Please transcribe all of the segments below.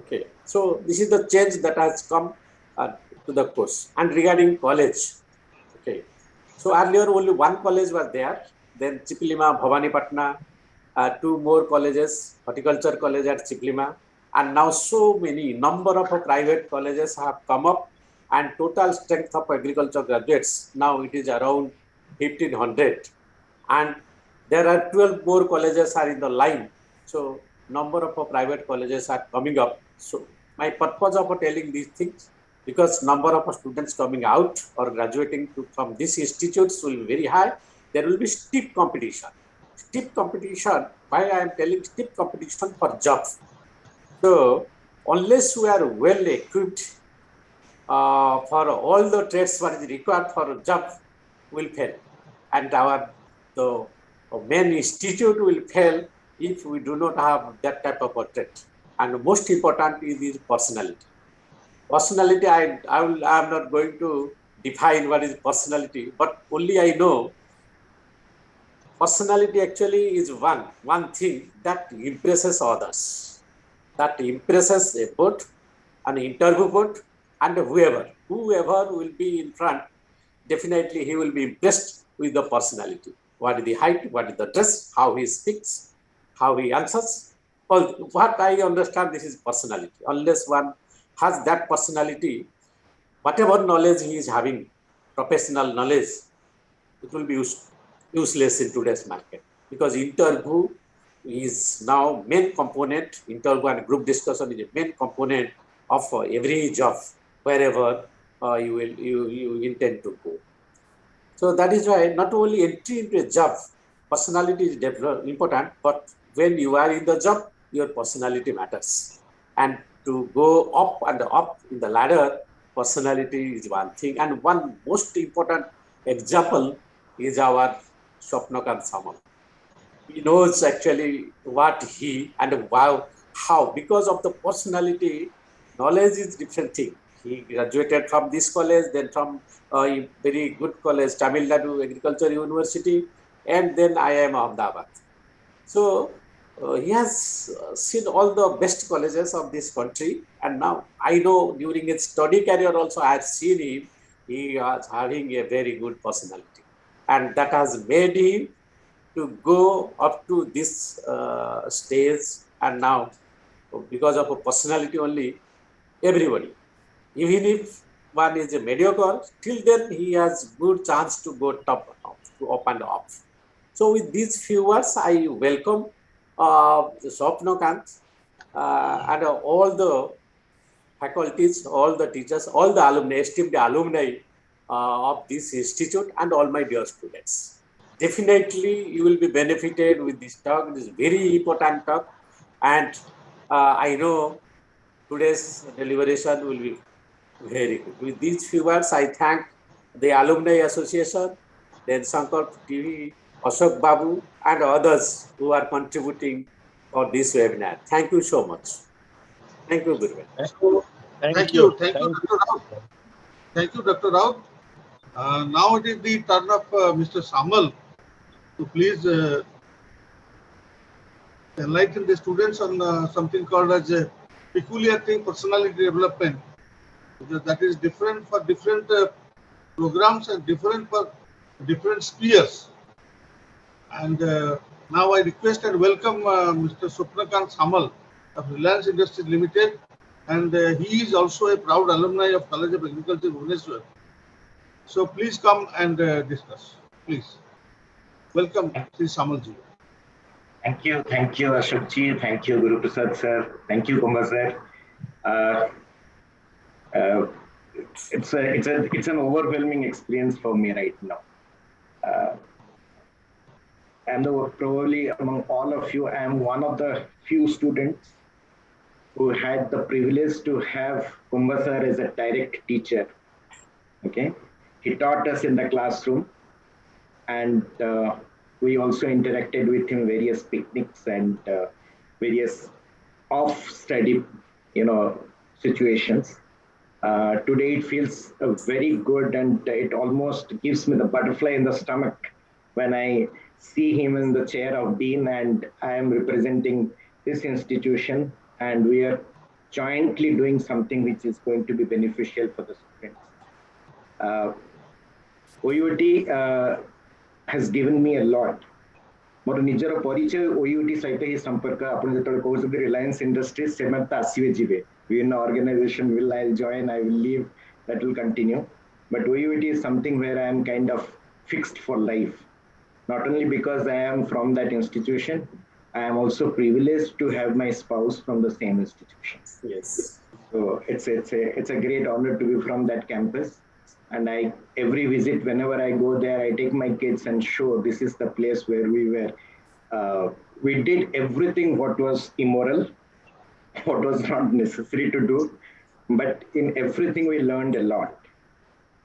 Okay, so this is the change that has come to the course. And regarding college, okay, so earlier only one college was there, then Chiplima, Bhavanipatna, two more colleges, horticulture college at Chiplima, and now so many number of private colleges have come up, and total strength of agriculture graduates now it is around 1500, and there are 12 more colleges are in the line. So number of private colleges are coming up. So my purpose of telling these things, because number of students coming out or graduating from these institutes will be very high, there will be steep competition. Steep competition, why I am telling steep competition for jobs. So unless we are well equipped for all the trades what is required for a job, will fail. And our the main institute will fail if we do not have that type of a trait. And most important is personality. Personality, I'm not going to define what is personality, but only I know personality actually is one thing that impresses others, that impresses a boat, an interview boat, and whoever will be in front, definitely he will be impressed with the personality. What is the height, what is the dress, how he speaks, how he answers. Well, what I understand, this is personality. Unless one has that personality, whatever knowledge he is having, professional knowledge, it will be useless in today's market, because interview is now main component. Interview and group discussion is a main component of every job wherever you intend to go. So that is why not only entry into a job, personality is important, but when you are in the job, your personality matters. And to go up and up in the ladder, personality is one thing. And one most important example is our Swapnakant Samal. He knows actually what he and how, because of the personality, knowledge is different thing. He graduated from this college, then from a very good college, Tamil Nadu Agriculture University, and then IIM Ahmedabad. So he has seen all the best colleges of this country, and now I know during his study career also I have seen him. He was having a very good personality, and that has made him to go up to this stage. And now, because of a personality only, everybody, even if one is a mediocre, till then he has good chance to go top, to up and up. So with these few words, I welcome Swapnakant and all the faculties, all the teachers, all the alumni, esteemed alumni of this institute, and all my dear students. Definitely, you will be benefited with this talk. This is very important talk, and I know today's deliberation will be very good. With these few words, I thank the Alumni Association, then Sankar TV, Ashok Babu, and others who are contributing for this webinar. Thank you so much. Thank you, Gurven. Thank you, Dr. Raut. Thank you, Dr. Raut. Now it is the turn of Mr. Samal to please enlighten the students on something called as a peculiar thing, personality development. That is different for different programs and different for different spheres. And now I request and welcome Mr. Swapnakant Samal of Reliance Industries Limited, and he is also a proud alumni of College of Agriculture, Bhubaneswar. So please come and discuss. Please. Welcome, Sri Samalji. Thank you, Ashokji. Thank you, Guru Prasad sir. Thank you, Kumba sir. It's an overwhelming experience for me right now. And probably among all of you, I am one of the few students who had the privilege to have Kumba sir as a direct teacher. Okay, he taught us in the classroom, and we also interacted with him various picnics and various off-study, situations. Today it feels very good, and it almost gives me the butterfly in the stomach when I see him in the chair of dean, and I am representing this institution, and we are jointly doing something which is going to be beneficial for the students. OUT has given me a lot. ମୋର ନିଜର ପରିଚୟ OUT ସହିତ ହିଁ ସମ୍ପର୍କ ଆପଣ ଯେତେବେଳେ କହୁଛନ୍ତି Reliance industries ସେମାନେ ତ ଆସିବେ ଯିବେ ବିଭିନ୍ନ organisation will I'll join I will leave that will continue but OUT is something where I am kind of fixed for life not only because I am from that institution I am also privileged to have my spouse from the same institution. Yes. So it's a great honor to be from that campus. And every visit, whenever I go there, I take my kids and show this is the place where we were. We did everything what was immoral, what was not necessary to do, but in everything we learned a lot.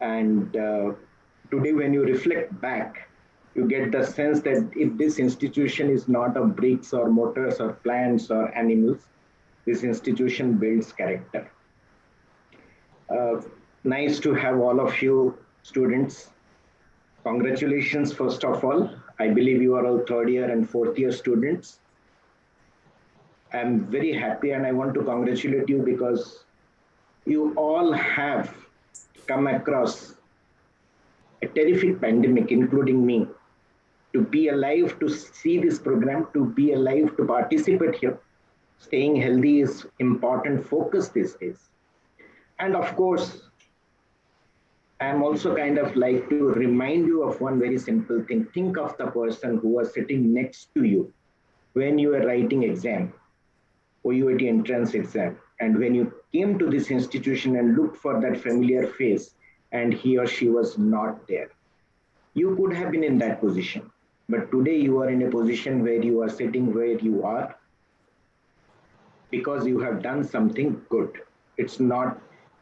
And today, when you reflect back, you get the sense that if this institution is not of bricks or mortars or plants or animals, this institution builds character. Nice to have all of you students. Congratulations, first of all. I believe you are all third year and fourth year students. I'm very happy and I want to congratulate you because you all have come across a terrific pandemic, including me, to be alive, to see this program, to be alive, to participate here. Staying healthy is important focus these days. And of course, I'm also kind of like to remind you of one very simple thing. Think of the person who was sitting next to you when you were writing exam, OUT entrance exam. And when you came to this institution and looked for that familiar face and he or she was not there. You could have been in that position. But today you are in a position where you are sitting where you are because you have done something good. It's not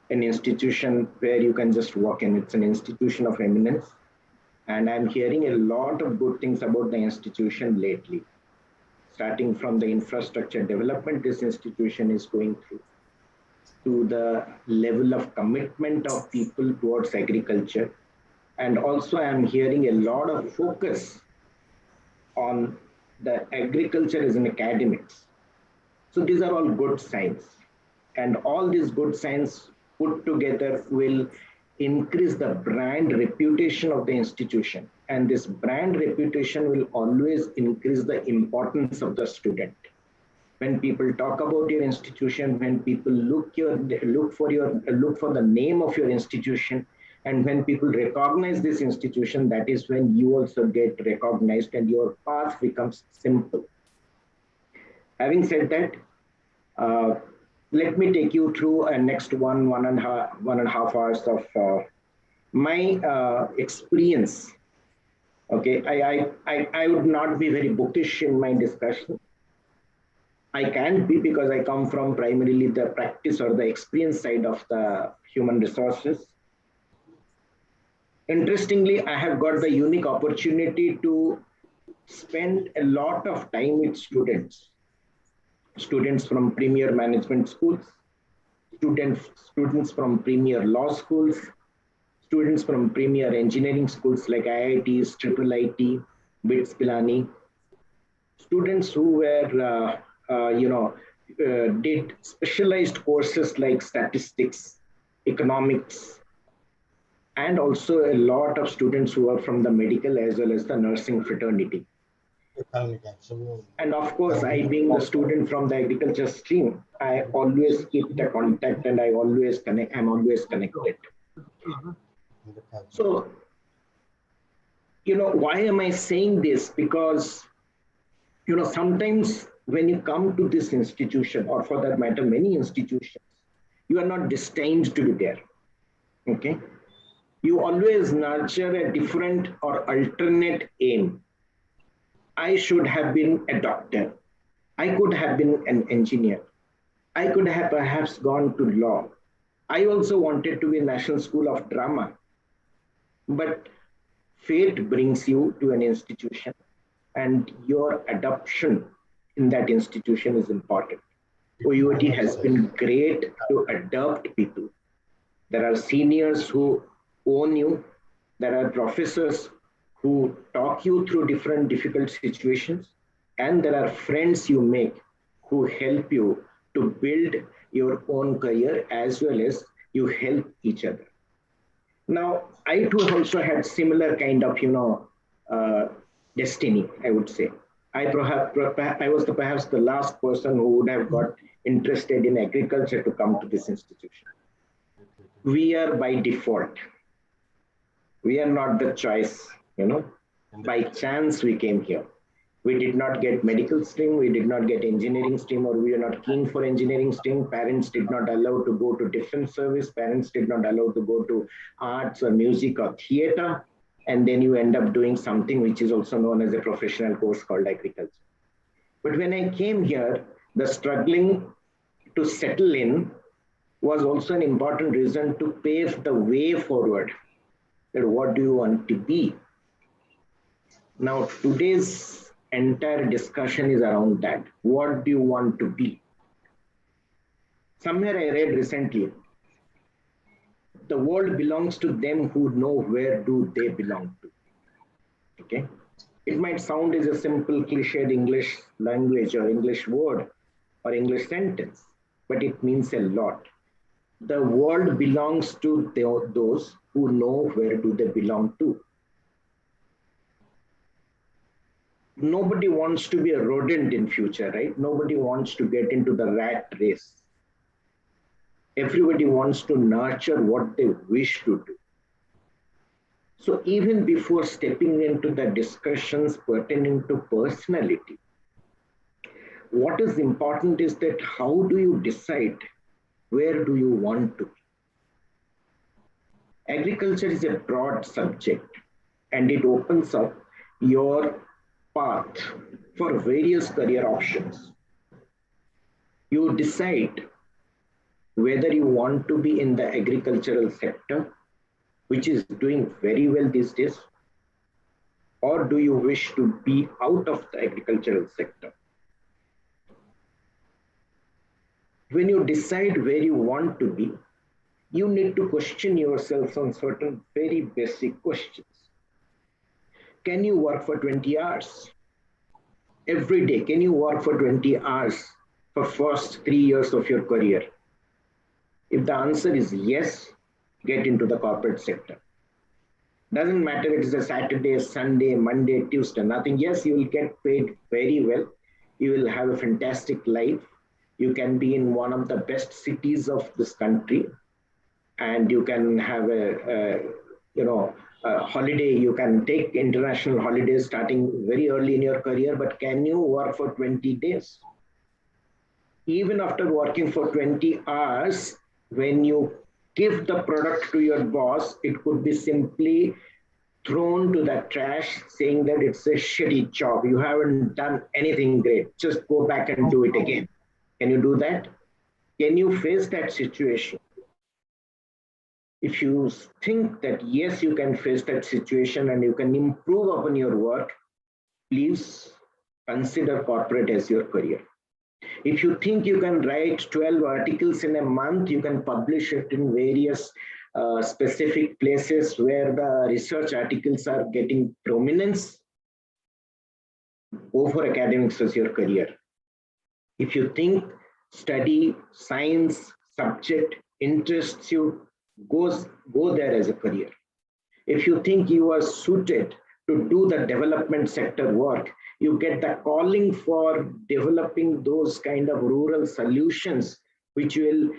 an institution where you can just walk in. It's an institution of eminence. And I'm hearing a lot of good things about the institution lately. Starting from the infrastructure development this institution is going through, to the level of commitment of people towards agriculture. And also I'm hearing a lot of focus on the agriculture as an academics. So these are all good signs. And all these good signs put together will increase the brand reputation of the institution. And this brand reputation will always increase the importance of the student. When people talk about your institution, when people look for the name of your institution, and when people recognize this institution, that is when you also get recognized and your path becomes simple. Having said that, let me take you through a next one and a half hours of my experience. Okay, I would not be very bookish in my discussion. I can be because I come from primarily the practice or the experience side of the human resources. Interestingly, I have got the unique opportunity to spend a lot of time with students from premier management schools, students from premier law schools, students from premier engineering schools like IITs, IIIT, BITS Pilani, students who were, did specialized courses like statistics, economics, and also a lot of students who are from the medical as well as the nursing fraternity. And of course, I being a student from the agriculture stream, I always keep the contact and I'm always connected. So, why am I saying this? Because, sometimes when you come to this institution, or for that matter, many institutions, you are not destined to be there, okay? You always nurture a different or alternate aim. I should have been a doctor. I could have been an engineer. I could have perhaps gone to law. I also wanted to be National School of Drama. But fate brings you to an institution and your adoption in that institution is important. OUT has been great to adopt people. There are seniors who own you. There are professors who talk you through different difficult situations. And there are friends you make who help you to build your own career as well as you help each other. Now, I too also had similar kind of, destiny, I would say. I was perhaps the last person who would have got interested in agriculture to come to this institution. We are by default. We are not the choice, by chance we came here. We did not get medical stream, we did not get engineering stream, or we are not keen for engineering stream. Parents did not allow to go to defense service. Parents did not allow to go to arts or music or theater. And then you end up doing something which is also known as a professional course called agriculture. But when I came here, the struggling to settle in was also an important reason to pave the way forward. That what do you want to be? Now, today's entire discussion is around that. What do you want to be? Somewhere I read recently, the world belongs to them who know where do they belong to. Okay? It might sound as a simple cliched English language or English word or English sentence, but it means a lot. The world belongs to those who know where do they belong to. Nobody wants to be a rodent in future, right? Nobody wants to get into the rat race. Everybody wants to nurture what they wish to do. So even before stepping into the discussions pertaining to personality, what is important is that how do you decide where do you want to be? Agriculture is a broad subject and it opens up your path for various career options. You decide whether you want to be in the agricultural sector, which is doing very well these days, or do you wish to be out of the agricultural sector? When you decide where you want to be, you need to question yourself on certain very basic questions. Can you work for 20 hours? Every day, can you work for 20 hours for first 3 years of your career? If the answer is yes, get into the corporate sector. Doesn't matter if it's a Saturday, Sunday, Monday, Tuesday, nothing. Yes, you will get paid very well. You will have a fantastic life. You can be in one of the best cities of this country, and you can have a holiday. You can take international holidays starting very early in your career, but can you work for 20 days? Even after working for 20 hours, when you give the product to your boss, it could be simply thrown to the trash, saying that it's a shitty job. You haven't done anything great. Just go back and do it again. Can you do that? Can you face that situation? If you think that yes, you can face that situation and you can improve upon your work, please consider corporate as your career. If you think you can write 12 articles in a month, you can publish it in various specific places where the research articles are getting prominence, go for academics as your career. If you think study, science, subject interests you, go there as a career. If you think you are suited to do the development sector work, you get the calling for developing those kind of rural solutions which will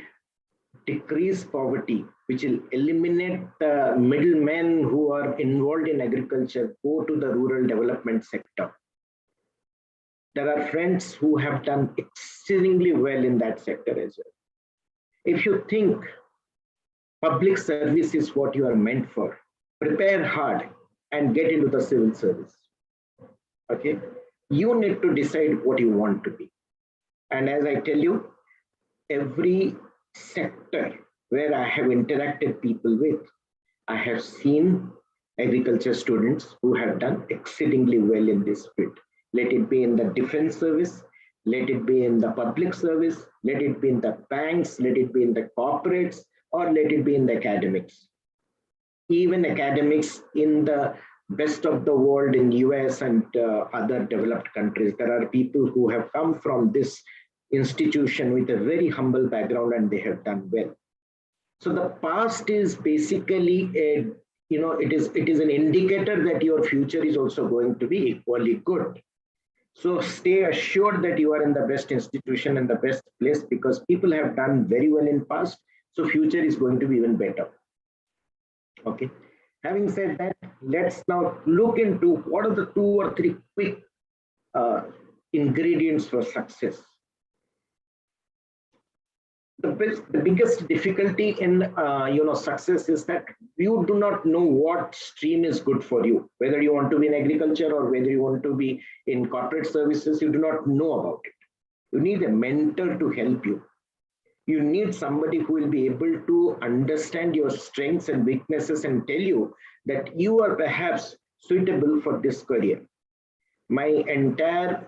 decrease poverty, which will eliminate the middlemen who are involved in agriculture, go to the rural development sector. There are friends who have done exceedingly well in that sector as well. If you think public service is what you are meant for, prepare hard and get into the civil service. Okay, you need to decide what you want to be. And as I tell you, every sector where I have interacted people with, I have seen agriculture students who have done exceedingly well in this field. Let it be in the defense service, let it be in the public service, let it be in the banks, let it be in the corporates, or let it be in the academics. Even academics in the best of the world in US and other developed countries, there are people who have come from this institution with a very humble background, and they have done well. So the past is basically a, it is an indicator that your future is also going to be equally good. So stay assured that you are in the best institution and the best place, because people have done very well in past. So future is going to be even better. Okay. Having said that, let's now look into what are the 2 or 3 quick ingredients for success. The biggest difficulty in success is that you do not know what stream is good for you. Whether you want to be in agriculture or whether you want to be in corporate services, you do not know about it. You need a mentor to help you. You need somebody who will be able to understand your strengths and weaknesses and tell you that you are perhaps suitable for this career. My entire,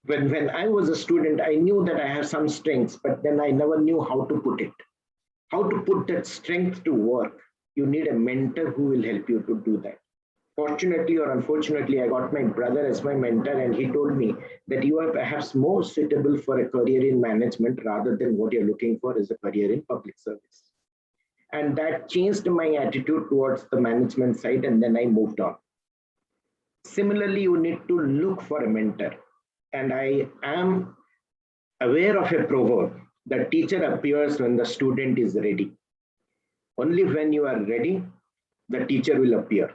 when I was a student, I knew that I have some strengths, but then I never knew how to put it. How to put that strength to work. You need a mentor who will help you to do that. Fortunately or unfortunately, I got my brother as my mentor, and he told me that you are perhaps more suitable for a career in management rather than what you're looking for is a career in public service. And that changed my attitude towards the management side, and then I moved on. Similarly, you need to look for a mentor. And I am aware of a proverb: the teacher appears when the student is ready. Only when you are ready, the teacher will appear.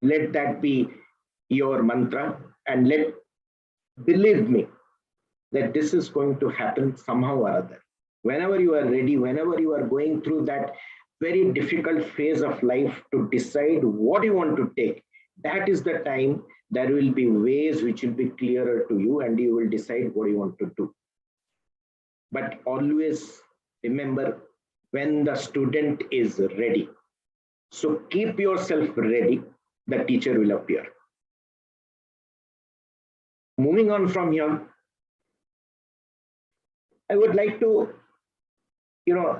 Let that be your mantra, and believe me that this is going to happen somehow or other. Whenever you are ready, whenever you are going through that very difficult phase of life to decide what you want to take, that is the time there will be ways which will be clearer to you, and you will decide what you want to do. But always remember, when the student is ready. So keep yourself ready, the teacher will appear. Moving on from here, I would like to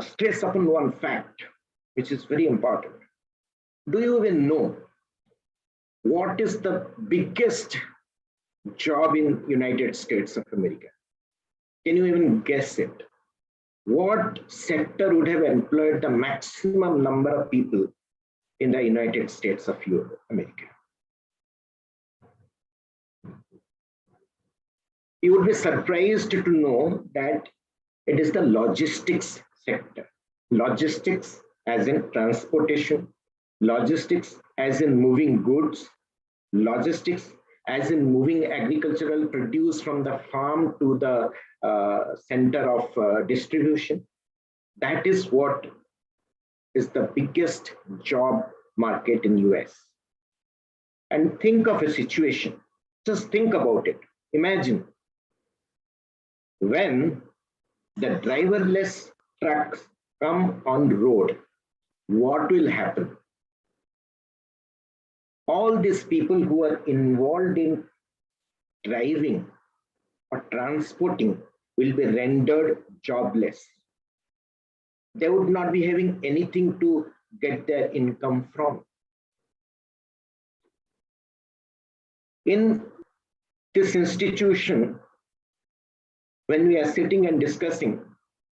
stress upon one fact, which is very important. Do you even know what is the biggest job in United States of America? Can you even guess it? What sector would have employed the maximum number of people in the United States of America? You would be surprised to know that it is the logistics sector. Logistics as in transportation, logistics as in moving goods, logistics as in moving agricultural produce from the farm to the center of distribution. That is what is the biggest job market in US. And think of a situation, just think about it. Imagine when the driverless trucks come on the road, what will happen? All these people who are involved in driving or transporting will be rendered jobless. They would not be having anything to get their income from. In this institution, when we are sitting and discussing,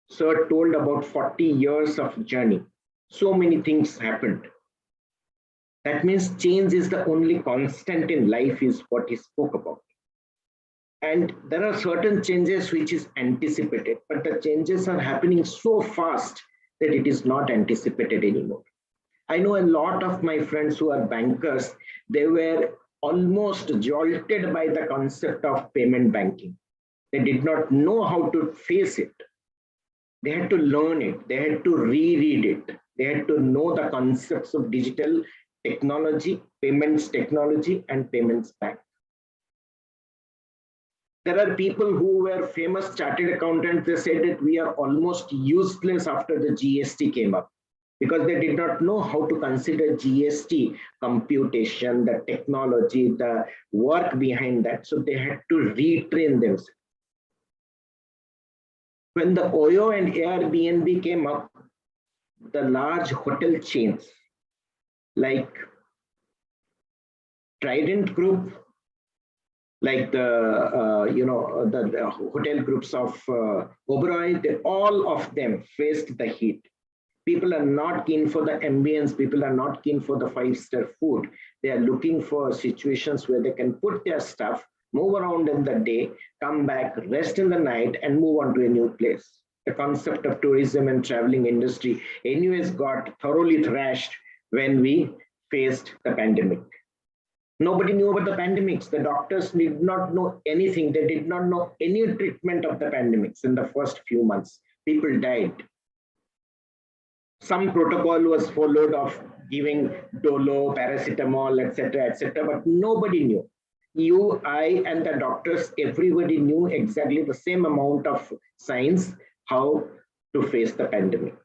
sir told about 40 years of journey. So many things happened. That means change is the only constant in life, is what he spoke about. And there are certain changes which is anticipated, but the changes are happening so fast that it is not anticipated anymore. I know a lot of my friends who are bankers, they were almost jolted by the concept of payment banking. They did not know how to face it. They had to learn it. They had to reread it. They had to know the concepts of digital technology, and payments bank. There are people who were famous chartered accountants. They said that we are almost useless after the GST came up, because they did not know how to consider GST computation, the technology, the work behind that. So they had to retrain themselves. When the OYO and Airbnb came up, the large hotel chains like Trident Group, like the hotel groups of Oberoi, all of them faced the heat. People are not keen for the ambience. People are not keen for the 5-star food. They are looking for situations where they can put their stuff, move around in the day, come back, rest in the night, and move on to a new place. The concept of tourism and traveling industry anyways got thoroughly thrashed when we faced the pandemic. Nobody knew about the pandemics. The doctors did not know anything. They did not know any treatment of the pandemics in the first few months. People died. Some protocol was followed of giving dolo, paracetamol, etc., but nobody knew. You, I, and the doctors, everybody knew exactly the same amount of science how to face the pandemic.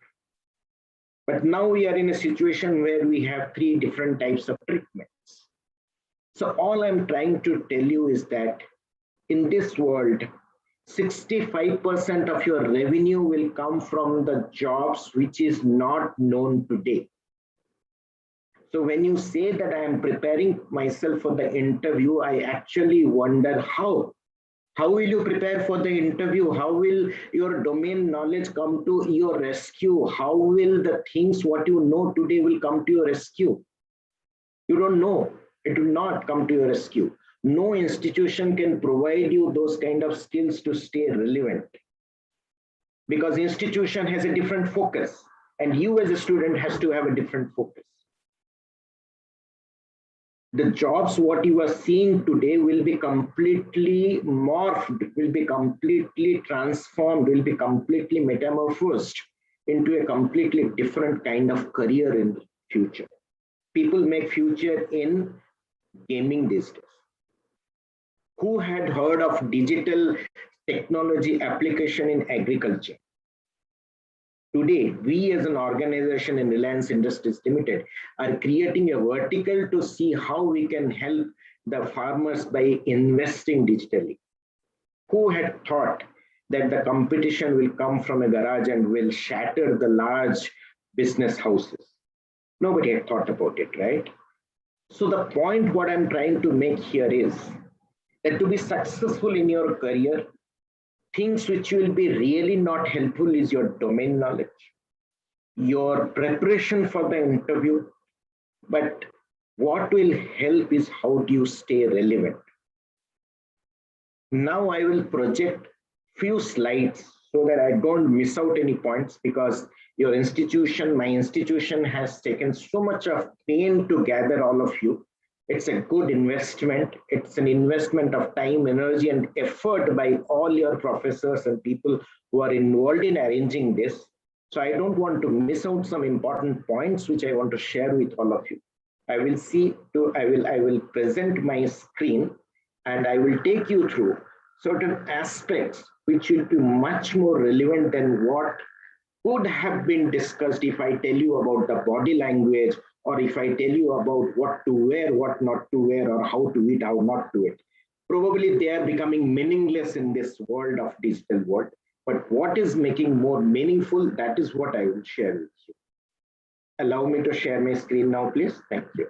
But now we are in a situation where we have 3 different types of treatments. So all I'm trying to tell you is that in this world, 65% of your revenue will come from the jobs which is not known today. So when you say that I am preparing myself for the interview, I actually wonder how. How will you prepare for the interview? How will your domain knowledge come to your rescue? How will the things what you know today will come to your rescue? You don't know. It will not come to your rescue. No institution can provide you those kind of skills to stay relevant, because institution has a different focus and you as a student has to have a different focus. The jobs what you are seeing today will be completely morphed, will be completely transformed, will be completely metamorphosed into a completely different kind of career in the future. People make future in gaming these days. Who had heard of digital technology application in agriculture? Today, we as an organization in Reliance Industries Limited are creating a vertical to see how we can help the farmers by investing digitally. Who had thought that the competition will come from a garage and will shatter the large business houses? Nobody had thought about it, right? So the point what I'm trying to make here is that to be successful in your career, things which will be really not helpful is your domain knowledge, your preparation for the interview, but what will help is how do you stay relevant. Now I will project few slides so that I don't miss out any points, because your institution, my institution has taken so much of pain to gather all of you. It's a good investment. It's an investment of time, energy, and effort by all your professors and people who are involved in arranging this. So I don't want to miss out some important points which I want to share with all of you. I will present my screen and I will take you through certain aspects which will be much more relevant than what could have been discussed if I tell you about the body language, or if I tell you about what to wear, what not to wear, or how to eat, how not to eat. Probably they are becoming meaningless in this world of digital world. But what is making more meaningful, that is what I will share with you. Allow me to share my screen now, please. Thank you.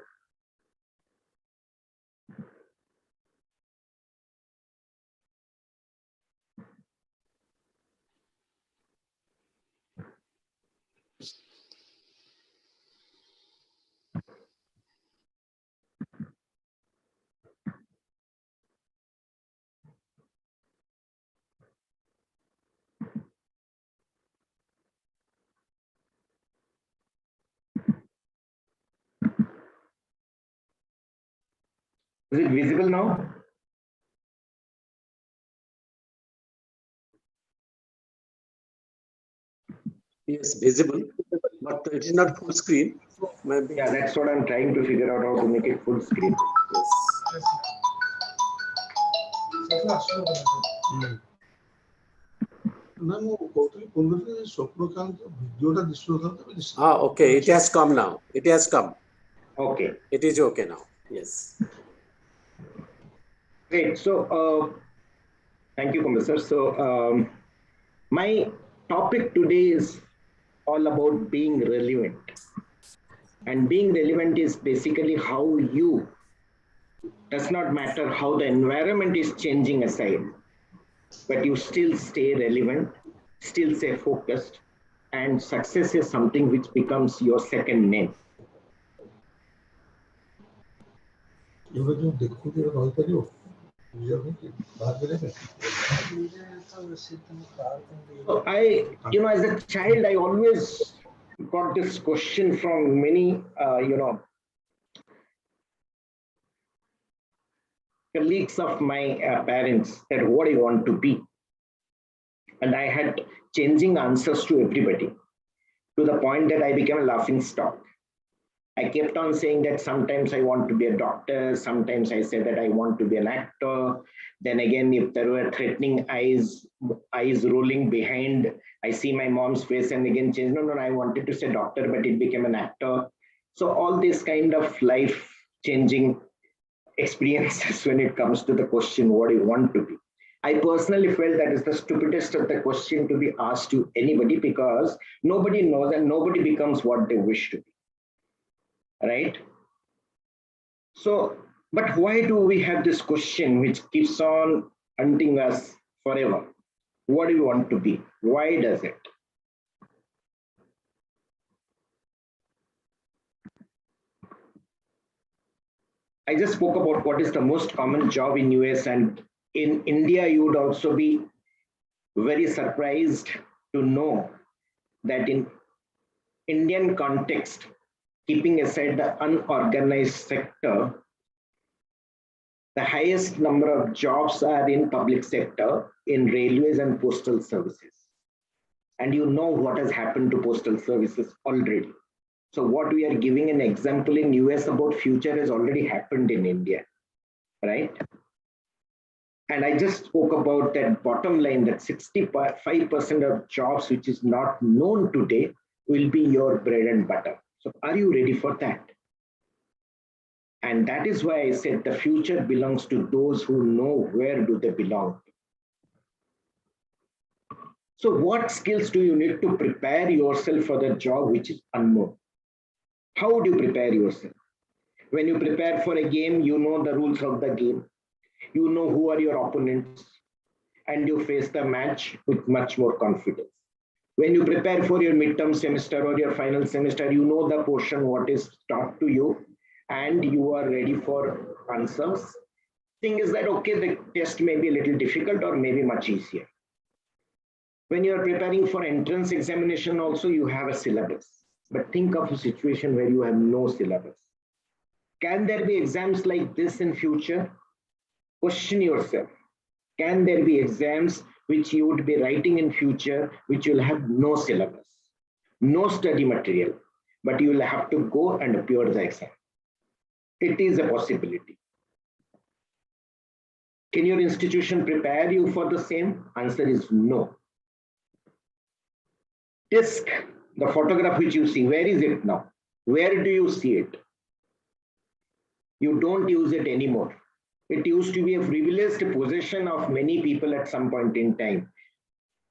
Is it visible now? Yes, visible, but it is not full screen. Maybe. Yeah, that's what I'm trying to figure out, how to make it full screen. Okay, it has come now. It has come. Okay. It is okay now. Yes. Great. So, thank you, Kumbha sir. So, my topic today is all about being relevant. And being relevant is basically how you Does not matter how the environment is changing aside, but you still stay relevant, still stay focused, and success is something which becomes your second name. So as a child, I always got this question from many, colleagues of my parents that what I want to be. And I had changing answers to everybody to the point that I became a laughing stock. I kept on saying that sometimes I want to be a doctor, sometimes I said that I want to be an actor. Then again, if there were threatening eyes rolling behind, I see my mom's face and again change. No, I wanted to say doctor, but it became an actor. So all this kind of life-changing experiences when it comes to the question, what do you want to be? I personally felt that is the stupidest of the question to be asked to anybody because nobody knows and nobody becomes what they wish to be. Right? So, but why do we have this question which keeps on hunting us forever? What do you want to be? Why does it? I just spoke about what is the most common job in US, and in India, you would also be very surprised to know that in Indian context, keeping aside the unorganized sector, the highest number of jobs are in public sector, in railways and postal services. And you know what has happened to postal services already. So what we are giving an example in US about future has already happened in India, right? And I just spoke about that bottom line that 65% of jobs which is not known today will be your bread and butter. So are you ready for that? And that is why I said the future belongs to those who know where do they belong. So what skills do you need to prepare yourself for the job which is unknown? How do you prepare yourself? When you prepare for a game, you know the rules of the game. You know who are your opponents, and you face the match with much more confidence. When you prepare for your midterm semester or your final semester, you know the portion what is taught to you, and you are ready for answers. Thing is that, okay, the test may be a little difficult or maybe much easier. When you are preparing for entrance examination also, you have a syllabus. But think of a situation where you have no syllabus. Can there be exams like this in future? Question yourself. Can there be exams which you would be writing in future, which will have no syllabus, no study material, but you will have to go and appear the exam? It is a possibility. Can your institution prepare you for the same? Answer is no. Disc, the photograph which you see, where is it now? Where do you see it? You don't use it anymore. It used to be a privileged possession of many people at some point in time.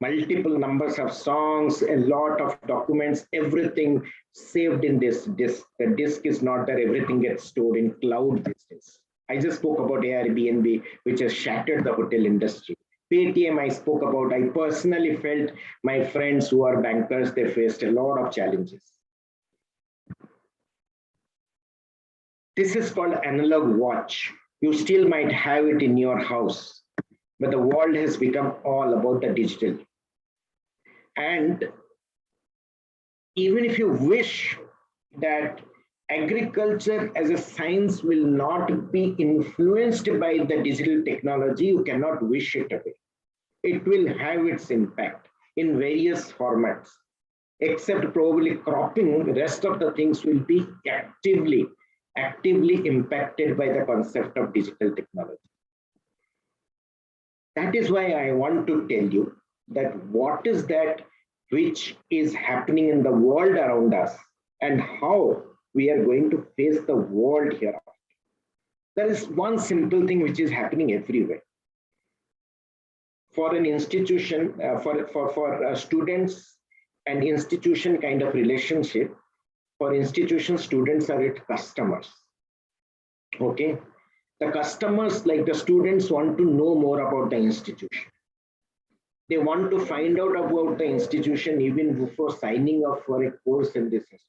Multiple numbers of songs, a lot of documents, everything saved in this disk. The disk is not there, everything gets stored in cloud these days. I just spoke about Airbnb, which has shattered the hotel industry. Paytm I spoke about. I personally felt my friends who are bankers, they faced a lot of challenges. This is called analog watch. You still might have it in your house, but the world has become all about the digital. And even if you wish that agriculture as a science will not be influenced by the digital technology, you cannot wish it away. It will have its impact in various formats, except probably cropping. The rest of the things will be actively impacted by the concept of digital technology. That is why I want to tell you that what is that which is happening in the world around us and how we are going to face the world hereafter. There is one simple thing which is happening everywhere. For an institution, for students and institution kind of relationship, for institution, students are its customers. Okay. The customers, like the students, want to know more about the institution. They want to find out about the institution even before signing up for a course in this institution.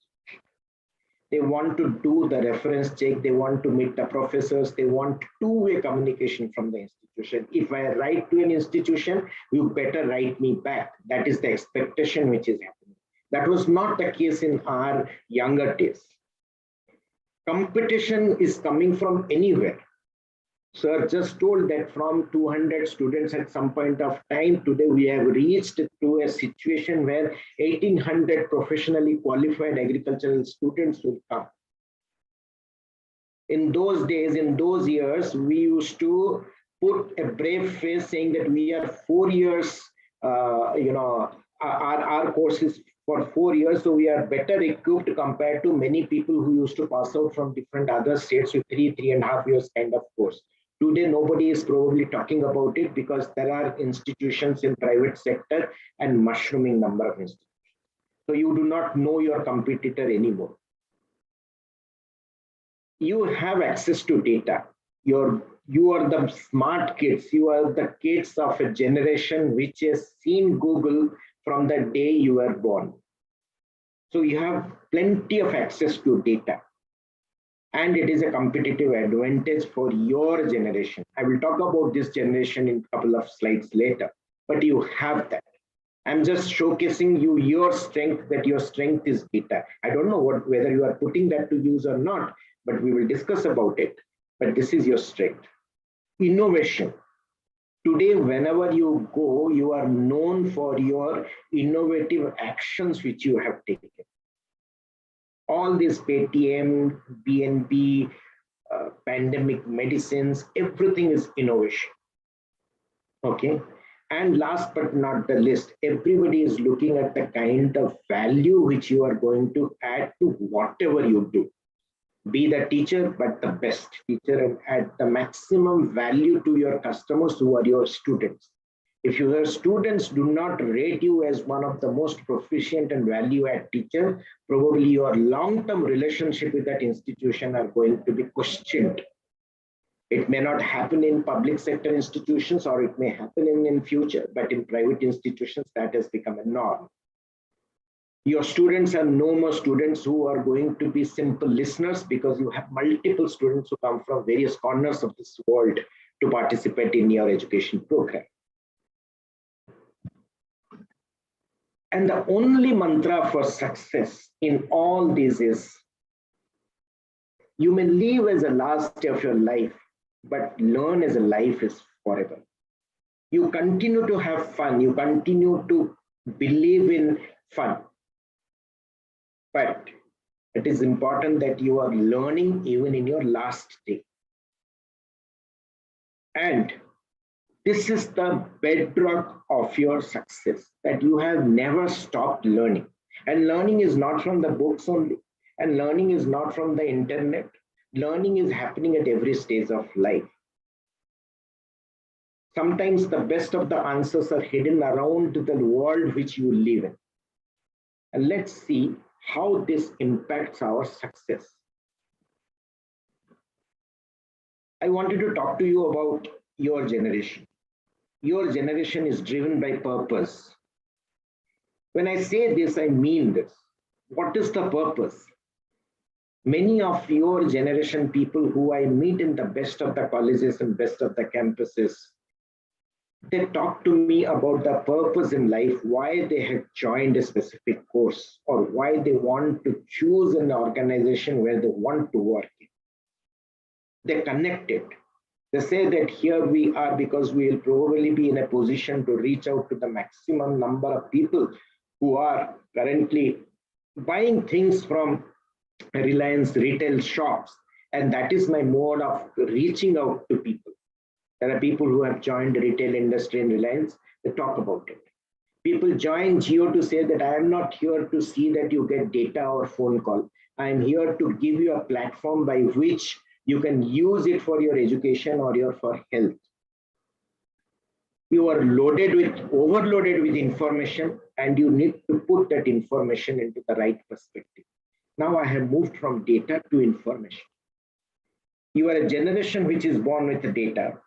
They want to do the reference check. They want to meet the professors. They want two-way communication from the institution. If I write to an institution, you better write me back. That is the expectation which is happening. That was not the case in our younger days. Competition is coming from anywhere. Sir just told that from 200 students at some point of time, today we have reached to a situation where 1800 professionally qualified agricultural students will come. In those days, in those years, we used to put a brave face saying that we are 4 years, our course is for 4 years, so we are better equipped compared to many people who used to pass out from different other states with 3.5 years kind of course. Today, nobody is probably talking about it because there are institutions in private sector and mushrooming number of institutions. So you do not know your competitor anymore. You have access to data. You are the smart kids. You are the kids of a generation which has seen Google from the day you were born. So you have plenty of access to data. And it is a competitive advantage for your generation. I will talk about this generation in a couple of slides later, but you have that. I'm just showcasing you your strength, that your strength is data. I don't know whether you are putting that to use or not, but we will discuss about it. But this is your strength. Innovation. Today, whenever you go, you are known for your innovative actions which you have taken. All these Paytm, BNB, pandemic medicines, everything is innovation. Okay. And last but not the least, everybody is looking at the kind of value which you are going to add to whatever you do. Be the teacher, but the best teacher, and add the maximum value to your customers who are your students. If your students do not rate you as one of the most proficient and value-add teacher, probably your long-term relationship with that institution are going to be questioned. It may not happen in public sector institutions, or it may happen in future, but in private institutions, that has become a norm. Your students are no more students who are going to be simple listeners, because you have multiple students who come from various corners of this world to participate in your education program. And the only mantra for success in all this is, you may live as the last day of your life, but learn as a life is forever. You continue to have fun. You continue to believe in fun. But it is important that you are learning even in your last day. And this is the bedrock of your success, that you have never stopped learning. And learning is not from the books only, and learning is not from the internet. Learning is happening at every stage of life. Sometimes the best of the answers are hidden around the world which you live in. And let's see how this impacts our success. I wanted to talk to you about your generation. Your generation is driven by purpose. When I say this, I mean this. What is the purpose? Many of your generation people who I meet in the best of the colleges and best of the campuses, they talk to me about the purpose in life, why they have joined a specific course, or why they want to choose an organization where they want to work in. They connect it. They say that here we are because we will probably be in a position to reach out to the maximum number of people who are currently buying things from Reliance retail shops. And that is my mode of reaching out to people. There are people who have joined the retail industry in Reliance. They talk about it. People join Jio to say that I am not here to see that you get data or phone call. I am here to give you a platform by which you can use it for your education or for health. You are overloaded with information, and you need to put that information into the right perspective. Now I have moved from data to information. You are a generation which is born with the data,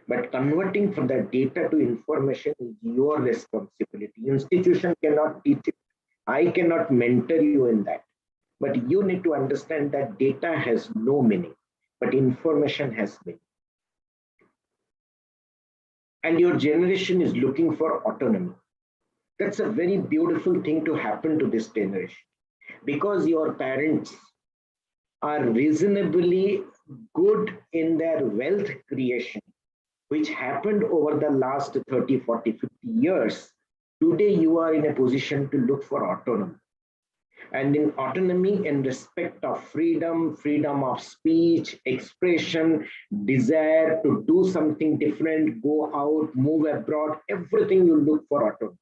but converting from the data to information is your responsibility. Institution cannot teach it. I cannot mentor you in that. But you need to understand that data has no meaning, but information has meaning. And your generation is looking for autonomy. That's a very beautiful thing to happen to this generation, because your parents are reasonably good in their wealth creation, which happened over the last 30, 40, 50 years. Today, you are in a position to look for autonomy. And in autonomy, in respect of freedom, freedom of speech, expression, desire to do something different, go out, move abroad, everything you look for autonomy.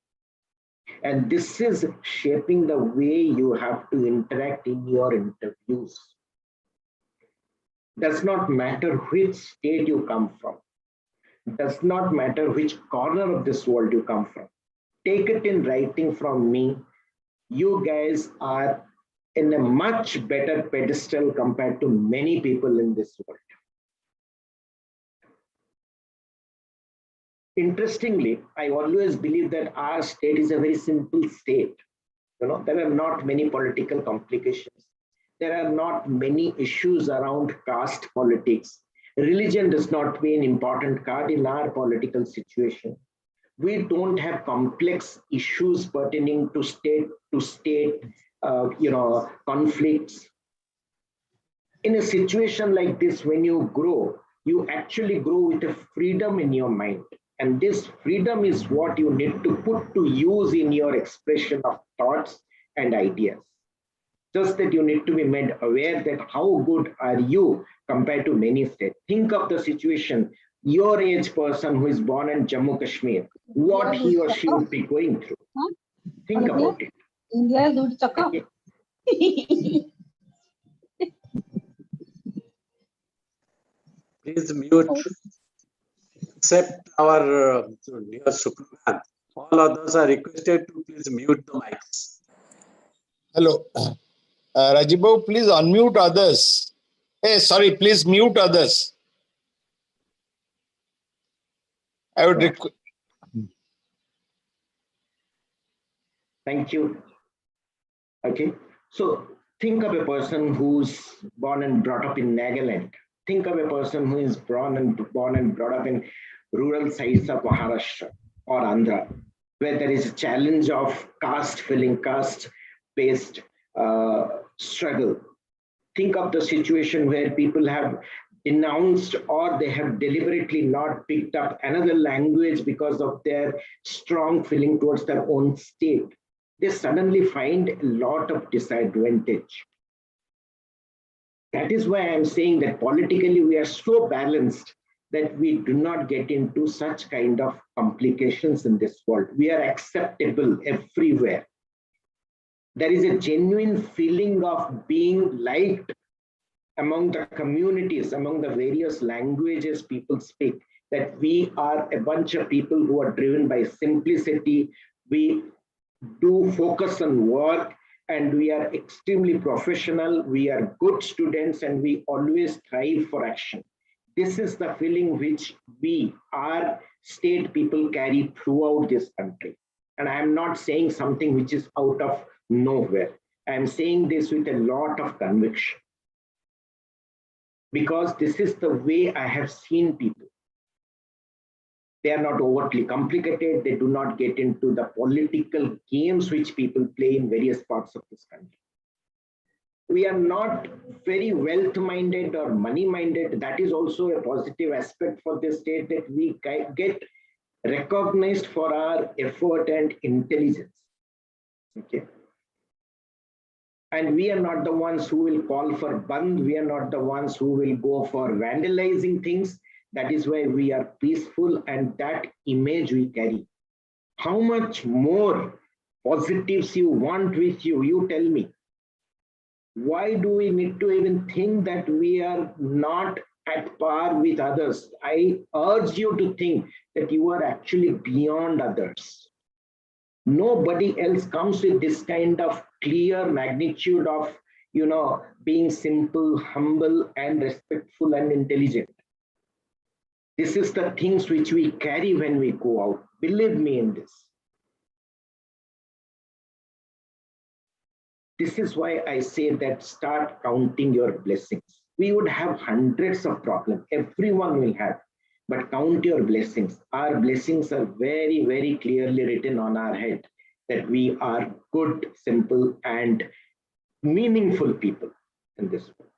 And this is shaping the way you have to interact in your interviews. Does not matter which state you come from. Does not matter which corner of this world you come from. Take it in writing from me. You guys are in a much better pedestal compared to many people in this world. Interestingly, I always believe that our state is a very simple state. There are not many political complications. There are not many issues around caste politics. Religion does not play an important card in our political situation. We don't have complex issues pertaining to state conflicts. In a situation like this, when you grow, you actually grow with a freedom in your mind. And this freedom is what you need to put to use in your expression of thoughts and ideas. Just that you need to be made aware that how good are you compared to many states. Think of the situation, your age person who is born in Jammu Kashmir, what he or she would be going through. Think about it. India is good chaka. Please mute, except our dear Supranath. All others are requested to please mute the mics. Hello. Rajiv, please unmute others. Hey, sorry, please mute others. I would request. Thank you. Okay, so think of a person who's born and brought up in Nagaland. Think of a person who is born and brought up in rural sites of Maharashtra or Andhra, where there is a challenge of caste-based struggle. Think of the situation where people have denounced or they have deliberately not picked up another language because of their strong feeling towards their own state. They suddenly find a lot of disadvantage. That is why I'm saying that politically we are so balanced that we do not get into such kind of complications in this world. We are acceptable everywhere. There is a genuine feeling of being liked among the communities, among the various languages people speak, that we are a bunch of people who are driven by simplicity. We do focus on work and we are extremely professional. We are good students and we always strive for action. This is the feeling which we, our state people, carry throughout this country. And I am not saying something which is out of nowhere. I am saying this with a lot of conviction, because this is the way I have seen people. They are not overtly complicated. They do not get into the political games which people play in various parts of this country. We are not very wealth-minded or money-minded. That is also a positive aspect for this state, that we get recognized for our effort and intelligence. Okay. And we are not the ones who will call for Bandh. We are not the ones who will go for vandalizing things. That is why we are peaceful, and that image we carry. How much more positives you want with you? You tell me. Why do we need to even think that we are not at par with others? I urge you to think that you are actually beyond others. Nobody else comes with this kind of clear magnitude of being simple, humble, and respectful and intelligent. This is the things which we carry when we go out. Believe me in this. This is why I say that start counting your blessings. We would have hundreds of problems. Everyone will have. But count your blessings. Our blessings are very, very clearly written on our head that we are good, simple, and meaningful people in this world.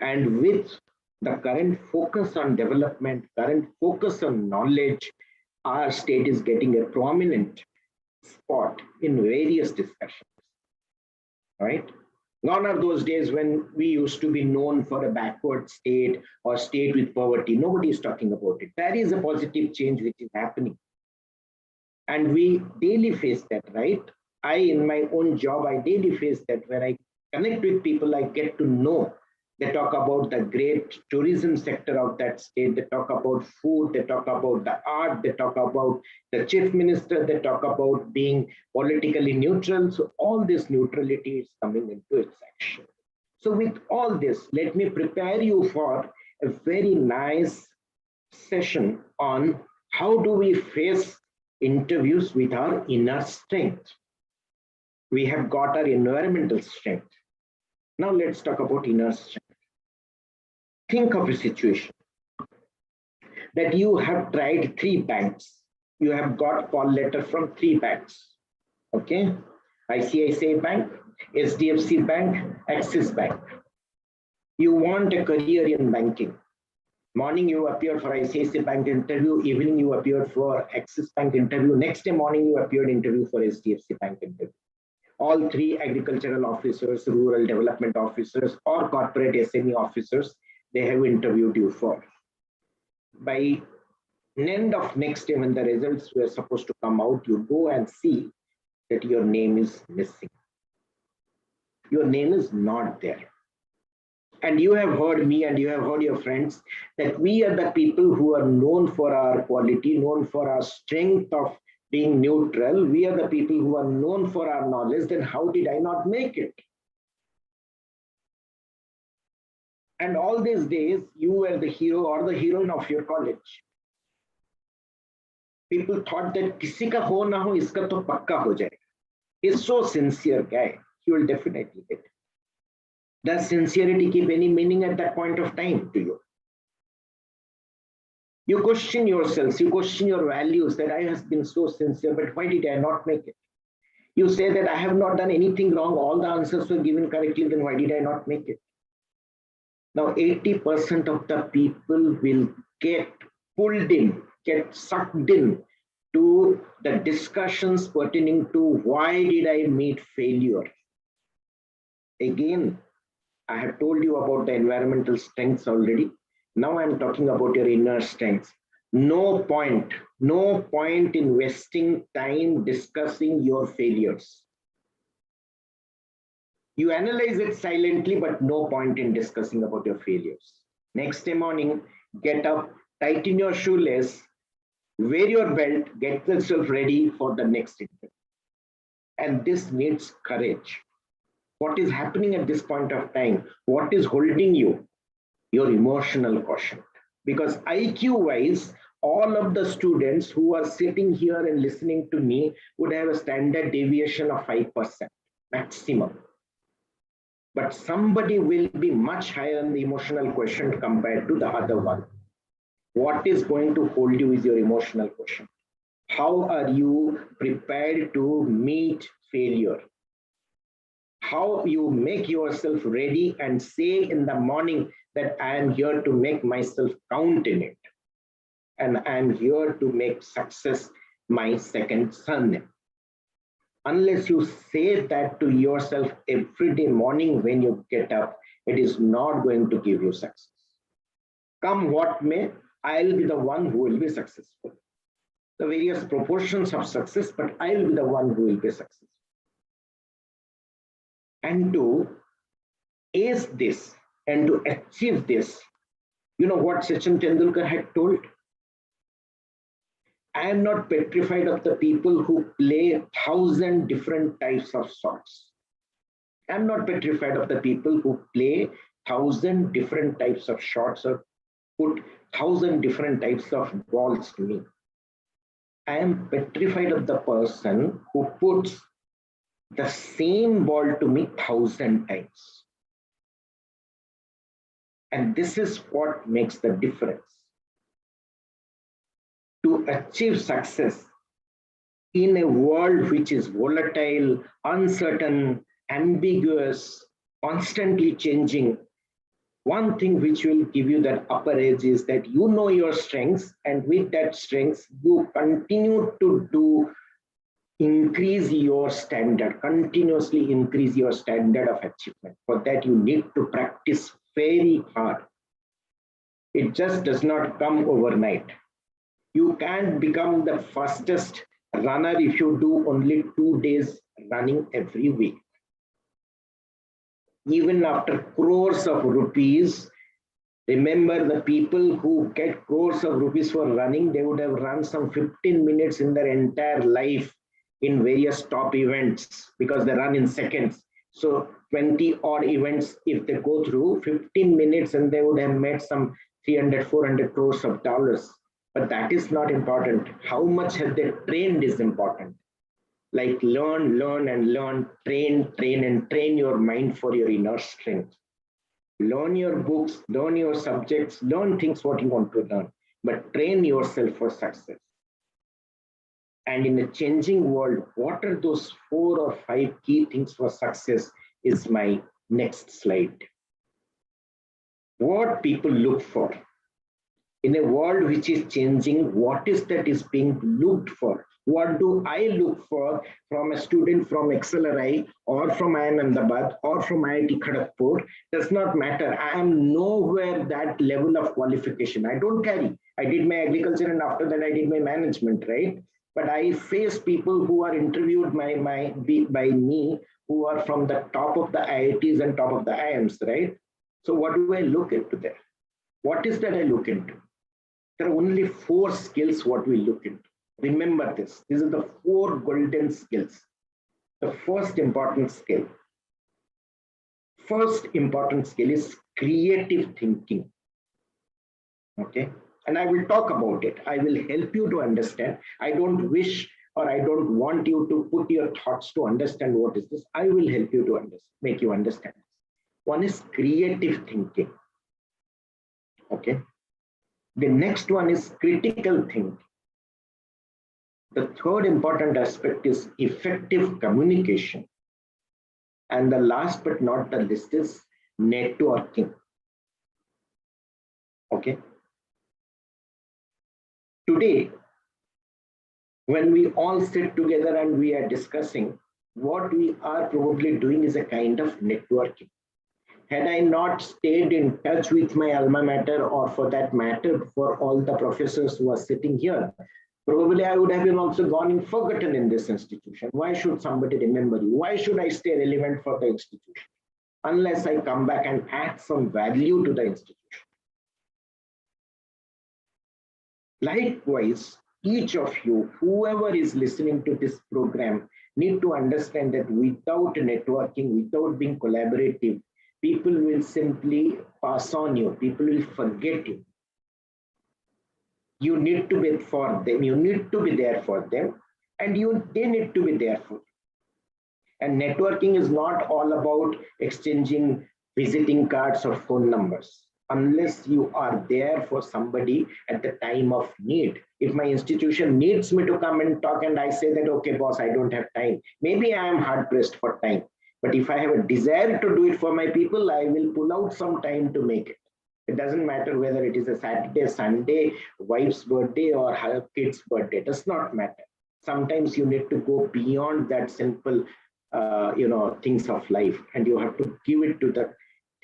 And with the current focus on development, current focus on knowledge, our state is getting a prominent spot in various discussions. Right? Gone are those days when we used to be known for a backward state or state with poverty. Nobody is talking about it. That is a positive change which is happening. And we daily face that, right? In my own job, I daily face that. When I connect with people, I get to know. They talk about the great tourism sector of that state. They talk about food. They talk about the art. They talk about the chief minister. They talk about being politically neutral. So all this neutrality is coming into its action. So with all this, let me prepare you for a very nice session on how do we face interviews with our inner strength. We have got our environmental strength. Now let's talk about inner strength. Think of a situation that you have tried 3 banks. You have got call letter from 3 banks. Okay? ICICI Bank, SDFC Bank, Axis Bank. You want a career in banking. Morning you appeared for ICICI Bank interview, evening you appeared for Axis Bank interview, next day morning you appeared interview for SDFC Bank interview. All 3 agricultural officers, rural development officers, or corporate SME officers, they have interviewed you for. By end of next day, when the results were supposed to come out, you go and see that your name is missing. Your name is not there. And you have heard me and you have heard your friends that we are the people who are known for our quality, known for our strength of being neutral. We are the people who are known for our knowledge. Then how did I not make it? And all these days, you were the hero or the heroine of your college. People thought that kisi ka ho na ho, iska to pakka ho jayega. He's so sincere guy. He will definitely get it. Does sincerity keep any meaning at that point of time to you? You question yourselves, you question your values, that I have been so sincere, but why did I not make it? You say that I have not done anything wrong, all the answers were given correctly, then why did I not make it? Now 80% of the people will get pulled in, get sucked in to the discussions pertaining to why did I meet failure? Again, I have told you about the environmental strengths already. Now I'm talking about your inner strengths. No point in wasting time discussing your failures. You analyze it silently, but no point in discussing about your failures. Next day morning, get up, tighten your shoelace, wear your belt, get yourself ready for the next interview. And this needs courage. What is happening at this point of time? What is holding you? Your emotional quotient. Because IQ-wise, all of the students who are sitting here and listening to me would have a standard deviation of 5% maximum. But somebody will be much higher in the emotional quotient compared to the other one. What is going to hold you is your emotional quotient. How are you prepared to meet failure? How you make yourself ready and say in the morning that I am here to make myself count in it. And I am here to make success my second surname. Unless you say that to yourself every day morning when you get up, it is not going to give you success. Come what may, I'll be the one who will be successful. The various proportions of success, but I'll be the one who will be successful. And to ace this and to achieve this, you know what Sachin Tendulkar had told? I am not petrified of the people who play 1,000 different types of songs. I'm not petrified of the people who play 1,000 different types of shots or put 1,000 different types of balls to me. I am petrified of the person who puts the same ball to me 1,000 times. And this is what makes the difference. To achieve success in a world which is volatile, uncertain, ambiguous, constantly changing, one thing which will give you that upper edge is that you know your strengths, and with that strengths, you continue to increase your standard, continuously increase your standard of achievement. For that, you need to practice very hard. It just does not come overnight. You can't become the fastest runner if you do only 2 days running every week. Even after crores of rupees, remember the people who get crores of rupees for running, they would have run some 15 minutes in their entire life in various top events because they run in seconds. So 20 odd events, if they go through 15 minutes, and they would have made some 300, 400 crores of dollars. But that is not important. How much have they trained is important. Like learn, and learn, train, and train your mind for your inner strength. Learn your books, learn your subjects, learn things what you want to learn, but train yourself for success. And in a changing world, what are those 4 or 5 key things for success is my next slide. What people look for. In a world which is changing, what is that is being looked for? What do I look for from a student from XLRI or from IIM Ahmedabad or from IIT Kharagpur? Does not matter. I am nowhere that level of qualification. I don't carry. I did my agriculture and after that I did my management, right? But I face people who are interviewed by me who are from the top of the IITs and top of the IIMs, right? So what do I look into there? What is that I look into? There are only 4 skills what we look into. Remember this. These are the 4 golden skills. The first important skill. First important skill is creative thinking. Okay. And I will talk about it. I will help you to understand. I don't wish or I don't want you to put your thoughts to understand what is this. I will help you to understand, make you understand. One is creative thinking. Okay. The next one is critical thinking. The third important aspect is effective communication. And the last but not the least is networking. Okay. Today, when we all sit together and we are discussing, what we are probably doing is a kind of networking. Had I not stayed in touch with my alma mater, or for that matter, for all the professors who are sitting here, probably I would have been also gone and forgotten in this institution. Why should somebody remember you? Why should I stay relevant for the institution? Unless I come back and add some value to the institution. Likewise, each of you, whoever is listening to this program, need to understand that without networking, without being collaborative, people will simply pass on you. People will forget you. You need to be for them. You need to be there for them, and they need to be there for you. And networking is not all about exchanging visiting cards or phone numbers, unless you are there for somebody at the time of need. If my institution needs me to come and talk and I say that, okay, boss, I don't have time. Maybe I am hard pressed for time. But if I have a desire to do it for my people, I will pull out some time to make it. It doesn't matter whether it is a Saturday, Sunday, wife's birthday, or her kid's birthday. It does not matter. Sometimes you need to go beyond that simple, things of life, and you have to give it to the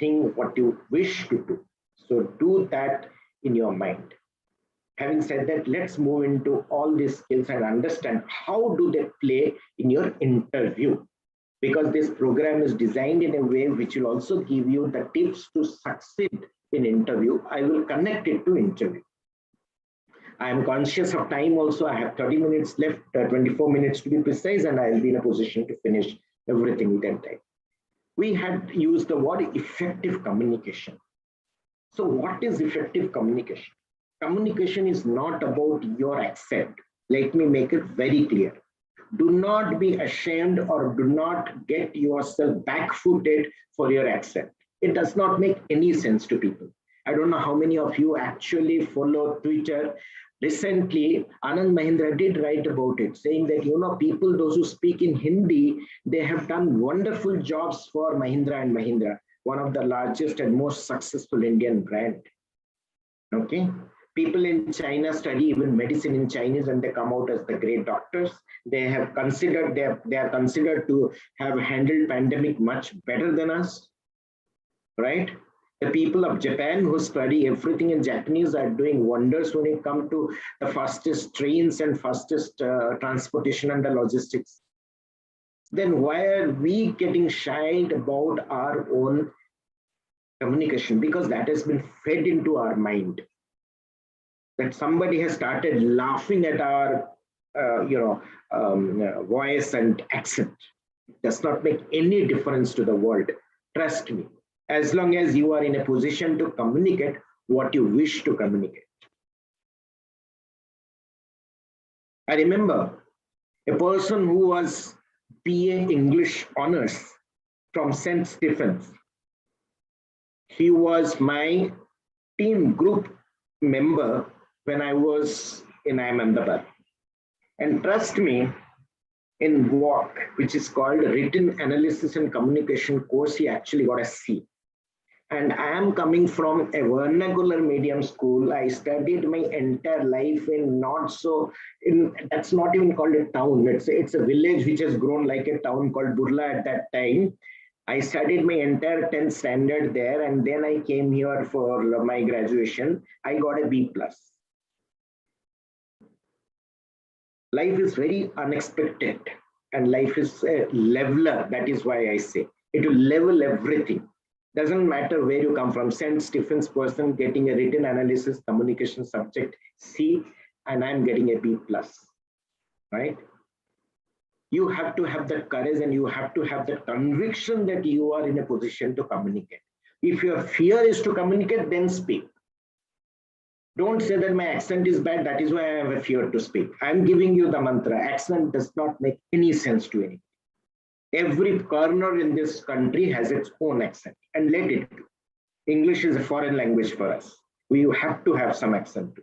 thing what you wish to do. So do that in your mind. Having said that, let's move into all these skills and understand how do they play in your interview. Because this program is designed in a way which will also give you the tips to succeed in interview. I will connect it to interview. I am conscious of time also. I have 30 minutes left, 24 minutes to be precise, and I will be in a position to finish everything within time. we had used the word effective communication. So what is effective communication? Communication is not about your accent. Let me make it very clear. Do not be ashamed or do not get yourself backfooted for your accent. It does not make any sense to people. I don't know how many of you actually follow Twitter. Recently, Anand Mahindra did write about it, saying that, people, those who speak in Hindi, they have done wonderful jobs for Mahindra and Mahindra, one of the largest and most successful Indian brand. Okay. People in China study even medicine in Chinese and they come out as the great doctors. They have considered, they are considered to have handled pandemic much better than us, right? The people of Japan who study everything in Japanese are doing wonders when it comes to the fastest trains and fastest transportation and the logistics. Then why are we getting shied about our own communication? Because that has been fed into our mind. That somebody has started laughing at our, voice and accent. It does not make any difference to the world. Trust me. As long as you are in a position to communicate what you wish to communicate. I remember a person who was BA English honors from St. Stephen's. He was my team group member when I was in Ahmedabad. And trust me, in WALK, which is called Written Analysis and Communication course, he actually got a C. And I am coming from a vernacular medium school. I studied my entire life in that's not even called a town. It's a village which has grown like a town called Burla at that time. I studied my entire 10th standard there, and then I came here for my graduation. I got a B+. Life is very unexpected, and life is a leveler. That is why I say it will level everything. Doesn't matter where you come from. St. Stephen's person getting a written analysis communication subject C, and I'm getting a B+, right? You have to have that courage and you have to have that conviction that you are in a position to communicate. If your fear is to communicate, then speak. Don't say that my accent is bad, that is why I have a fear to speak. I'm giving you the mantra. Accent does not make any sense to anyone. Every corner in this country has its own accent, and let it be. English is a foreign language for us. We have to have some accent.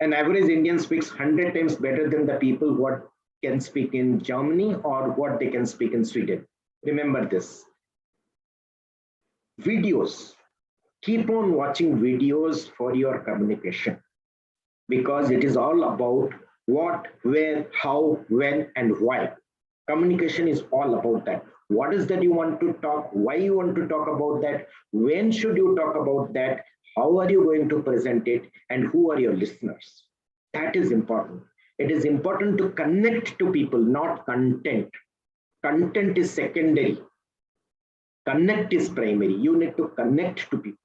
An average Indian speaks 100 times better than the people who can speak in Germany or what they can speak in Sweden. Remember this. Videos. Keep on watching videos for your communication, because it is all about what, where, how, when, and why. Communication is all about that. What is that you want to talk? Why you want to talk about that? When should you talk about that? How are you going to present it? And who are your listeners? That is important. It is important to connect to people, not content. Content is secondary. Connect is primary. You need to connect to people.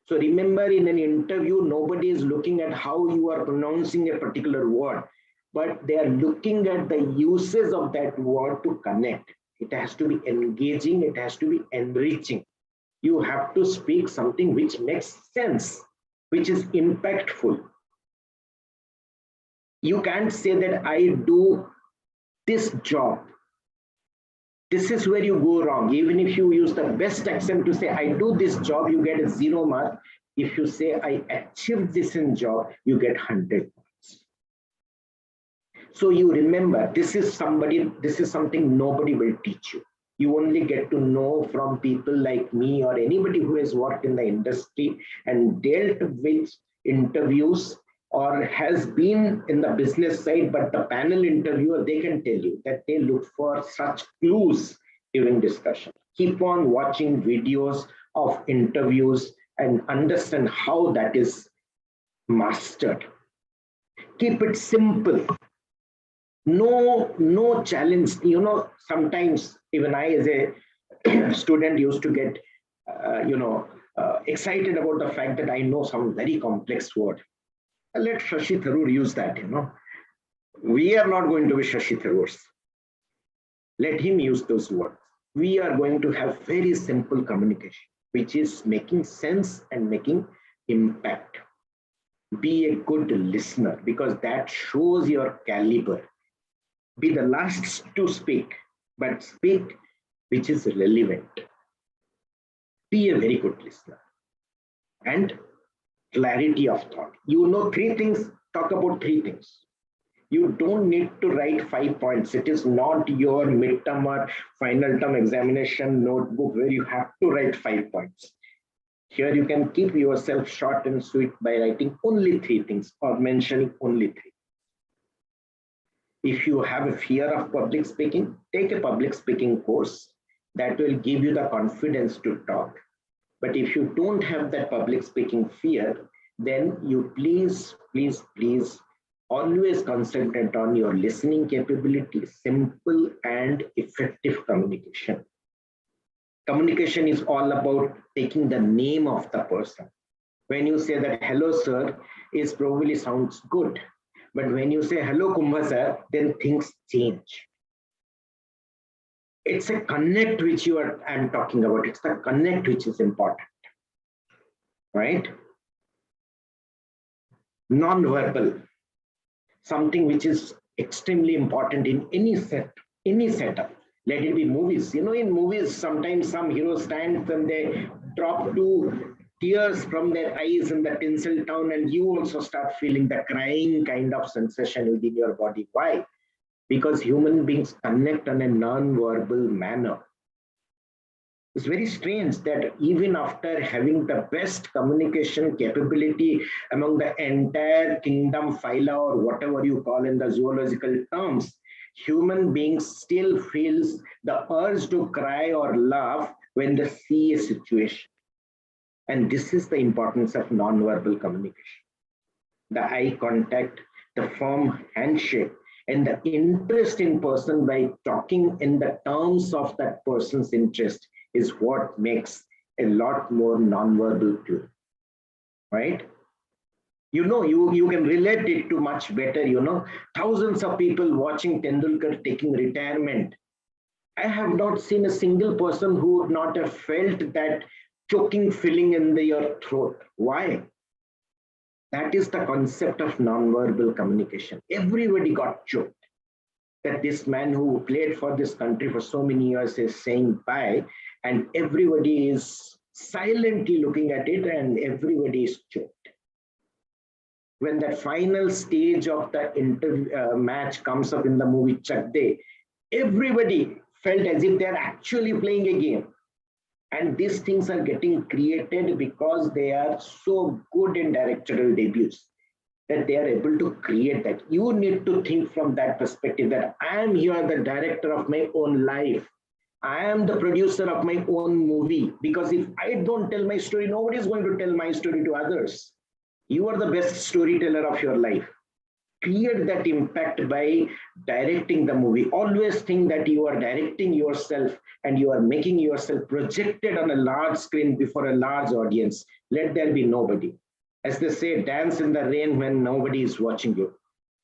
So remember, in an interview, nobody is looking at how you are pronouncing a particular word, but they are looking at the uses of that word to connect. It has to be engaging. It has to be enriching. You have to speak something which makes sense, which is impactful. You can't say that I do this job. This is where you go wrong. Even if you use the best accent to say, I do this job, you get a 0 mark. If you say, I achieved this in job, you get 100 marks. So you remember, this is something nobody will teach you. You only get to know from people like me or anybody who has worked in the industry and dealt with interviews or has been in the business side, but the panel interviewer, they can tell you that they look for such clues during discussion. Keep on watching videos of interviews and understand how that is mastered. Keep it simple. No challenge. Sometimes even I as a student used to get, excited about the fact that I know some very complex word. Let Shashi Tharoor use that, We are not going to be Shashi Tharoors. Let him use those words. we are going to have very simple communication, which is making sense and making impact. Be a good listener, because that shows your caliber. Be the last to speak, but speak which is relevant. Be a very good listener. And clarity of thought. You know 3 things, talk about 3 things. You don't need to write 5 points. It is not your midterm or final term examination notebook where you have to write 5 points. Here you can keep yourself short and sweet by writing only 3 things or mentioning only 3. If you have a fear of public speaking, take a public speaking course that will give you the confidence to talk. But if you don't have that public speaking fear, then you please always concentrate on your listening capability, simple and effective communication. Communication is all about taking the name of the person. When you say that hello sir, it probably sounds good. But when you say hello Kumbha sir, then things change. It's a connect which I'm talking about. It's the connect which is important, right? Non-verbal, something which is extremely important in any setup. Let it be movies. You know, in movies, sometimes some heroes stand and they drop 2 tears from their eyes in the tinsel town, and you also start feeling the crying kind of sensation within your body. Why? Because human beings connect on a non-verbal manner. It's very strange that even after having the best communication capability among the entire kingdom, phyla, or whatever you call in the zoological terms, human beings still feels the urge to cry or laugh when they see a situation. And this is the importance of non-verbal communication. The eye contact, the firm handshake, and the interest in person by talking in the terms of that person's interest is what makes a lot more non-verbal clue, right? You know, you can relate it to much better, you know, thousands of people watching Tendulkar taking retirement. I have not seen a single person who would not have felt that choking feeling in your throat. Why? That is the concept of non-verbal communication. Everybody got choked. That this man who played for this country for so many years is saying bye, and everybody is silently looking at it and everybody is choked. When that final stage of the match comes up in the movie Chak De, everybody felt as if they're actually playing a game. And these things are getting created because they are so good in directorial debuts that they are able to create that. You need to think from that perspective that I am here the director of my own life. I am the producer of my own movie, because if I don't tell my story, nobody is going to tell my story to others. You are the best storyteller of your life. Create that impact by directing the movie. Always think that you are directing yourself and you are making yourself projected on a large screen before a large audience. Let there be nobody. As they say, dance in the rain when nobody is watching you.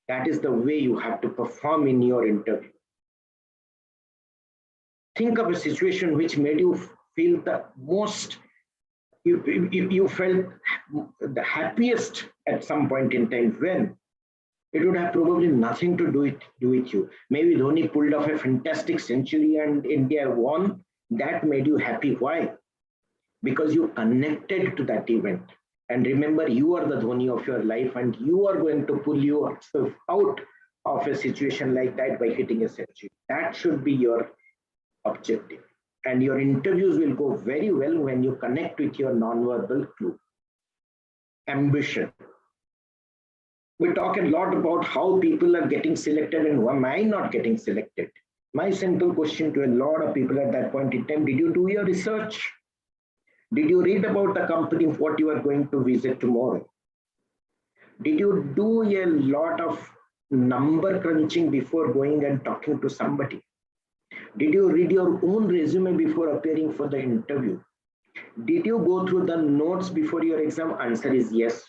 That is the way you have to perform in your interview. Think of a situation which made you feel the most, you felt the happiest at some point in time. When? It would have probably nothing to do with you. Maybe Dhoni pulled off a fantastic century and India won. That made you happy. Why? Because you connected to that event. And remember, you are the Dhoni of your life, and you are going to pull yourself out of a situation like that by hitting a century. That should be your objective. And your interviews will go very well when you connect with your nonverbal clue. Ambition. We talk a lot about how people are getting selected and why am I not getting selected. My simple question to a lot of people at that point in time, did you do your research? Did you read about the company, what you are going to visit tomorrow? Did you do a lot of number crunching before going and talking to somebody? Did you read your own resume before appearing for the interview? Did you go through the notes before your exam? Answer is yes.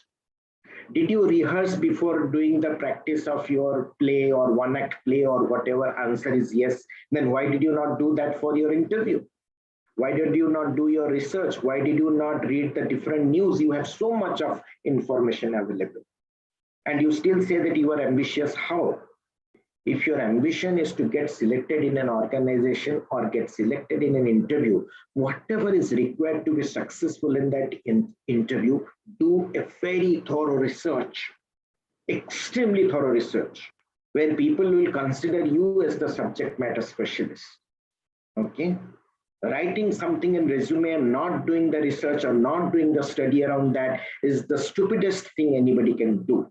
Did you rehearse before doing the practice of your play or one act play or whatever? Answer is yes. Then why did you not do that for your interview? Why did you not do your research? Why did you not read the different news? You have so much of information available. And you still say that you are ambitious. How? If your ambition is to get selected in an organization or get selected in an interview, whatever is required to be successful in that interview, do a very thorough research, extremely thorough research, where people will consider you as the subject matter specialist. Okay? Writing something in resume and not doing the research or not doing the study around that is the stupidest thing anybody can do.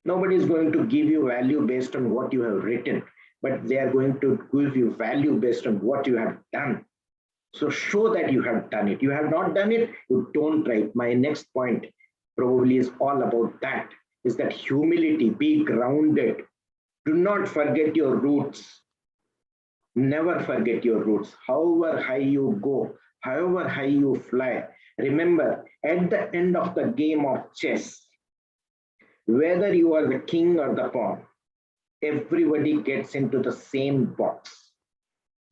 Nobody is going to give you value based on what you have written, but they are going to give you value based on what you have done. So show that you have done it. You have not done it, you don't write. My next point probably is all about that, is that humility, be grounded. Do not forget your roots. Never forget your roots. However high you go, however high you fly, remember, at the end of the game of chess, whether you are the king or the pawn, everybody gets into the same box.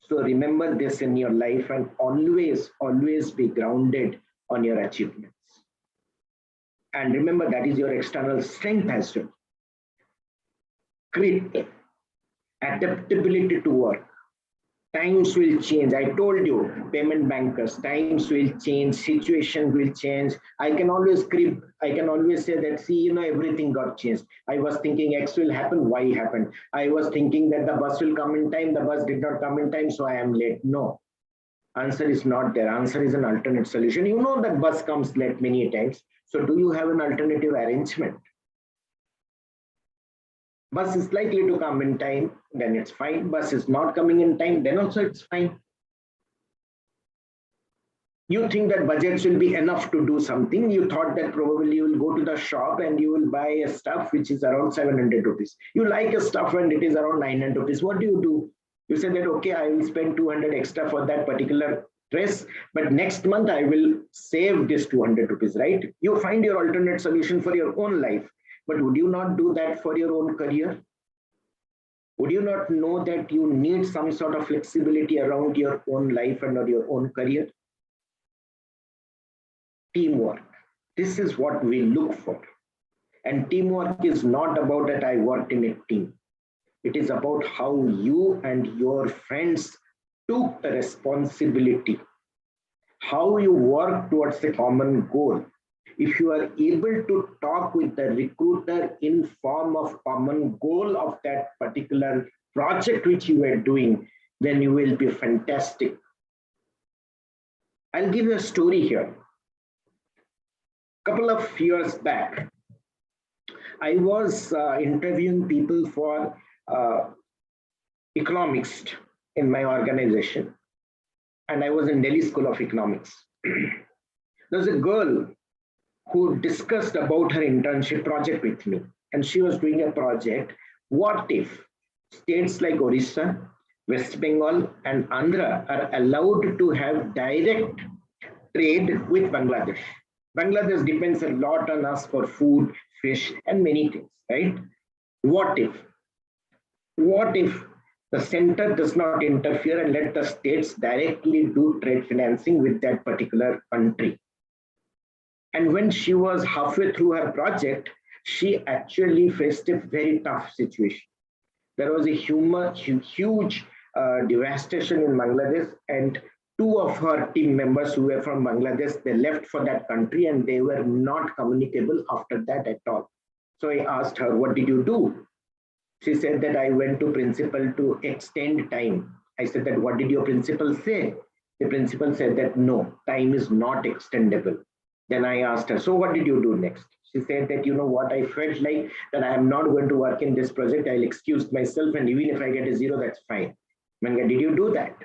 So remember this in your life and always, always be grounded on your achievements. And remember, that is your external strength as well. Grit, adaptability to work. Times will change. I told you, payment bankers, times will change, situation will change. I can always say that, see, everything got changed. I was thinking X will happen, Y happened. I was thinking that the bus will come in time, the bus did not come in time, so I am late. No, answer is not there. Answer is an alternate solution. You know that bus comes late many times. So do you have an alternative arrangement? Bus is likely to come in time, then it's fine. Bus is not coming in time, then also it's fine. You think that budgets will be enough to do something. You thought that probably you will go to the shop and you will buy a stuff which is around 700 rupees. You like a stuff and it is around 900 rupees. What do? You say that, okay, I will spend 200 extra for that particular dress, but next month I will save this 200 rupees, right? You find your alternate solution for your own life. But would you not do that for your own career? Would you not know that you need some sort of flexibility around your own life and your own career? Teamwork. This is what we look for. And teamwork is not about that I worked in a team. It is about how you and your friends took the responsibility, how you work towards the common goal. If you are able to talk with the recruiter in form of common goal of that particular project which you are doing, then you will be fantastic. I'll give you a story here. Couple of years back, I was interviewing people for economics in my organization, and I was in Delhi School of Economics. There's a girl who discussed about her internship project with me, and she was doing a project. What if states like Orissa, West Bengal, and Andhra are allowed to have direct trade with Bangladesh? Bangladesh depends a lot on us for food, fish, and many things, right? What if the center does not interfere and let the states directly do trade financing with that particular country? And when she was halfway through her project, she actually faced a very tough situation. There was a huge devastation in Bangladesh, and two of her team members who were from Bangladesh, they left for that country and they were not communicable after that at all. So I asked her, what did you do? She said that I went to principal to extend time. I said that, what did your principal say? The principal said that no, time is not extendable. Then I asked her, so what did you do next? She said that, you know what, I felt like that I am not going to work in this project. I'll excuse myself, and even if I get a 0, that's fine. Manga, did you do that?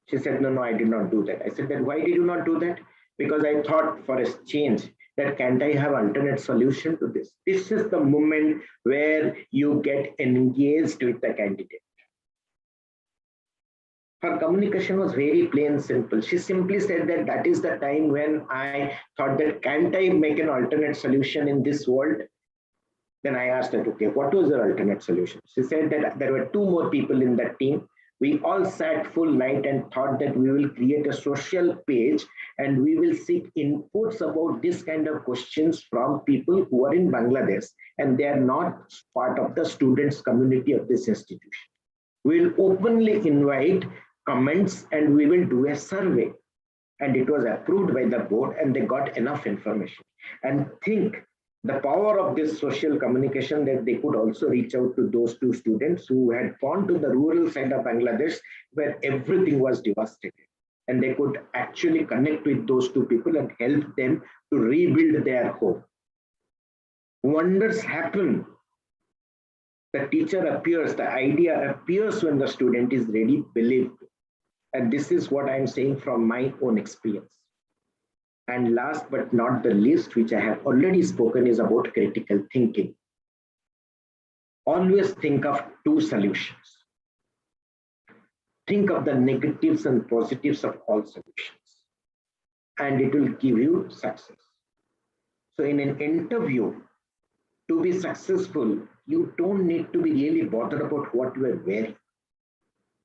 She said, no, I did not do that. I said, then why did you not do that? Because I thought for a change that can't I have alternate solution to this? This is the moment where you get engaged with the candidate. Her communication was very plain and simple. She simply said that that is the time when I thought that can't I make an alternate solution in this world? Then I asked her, okay, what was your alternate solution? She said that there were 2 more people in that team. We all sat full night and thought that we will create a social page and we will seek inputs about this kind of questions from people who are in Bangladesh and they are not part of the students community of this institution. We will openly invite comments and we will do a survey. And it was approved by the board and they got enough information. And think the power of this social communication, that they could also reach out to those 2 students who had gone to the rural side of Bangladesh where everything was devastated. And they could actually connect with those 2 people and help them to rebuild their home. Wonders happen. The teacher appears, the idea appears when the student is ready, believe. And this is what I'm saying from my own experience. And last but not the least, which I have already spoken, is about critical thinking. Always think of 2 solutions. Think of the negatives and positives of all solutions, and it will give you success. So in an interview, to be successful, you don't need to be really bothered about what you are wearing.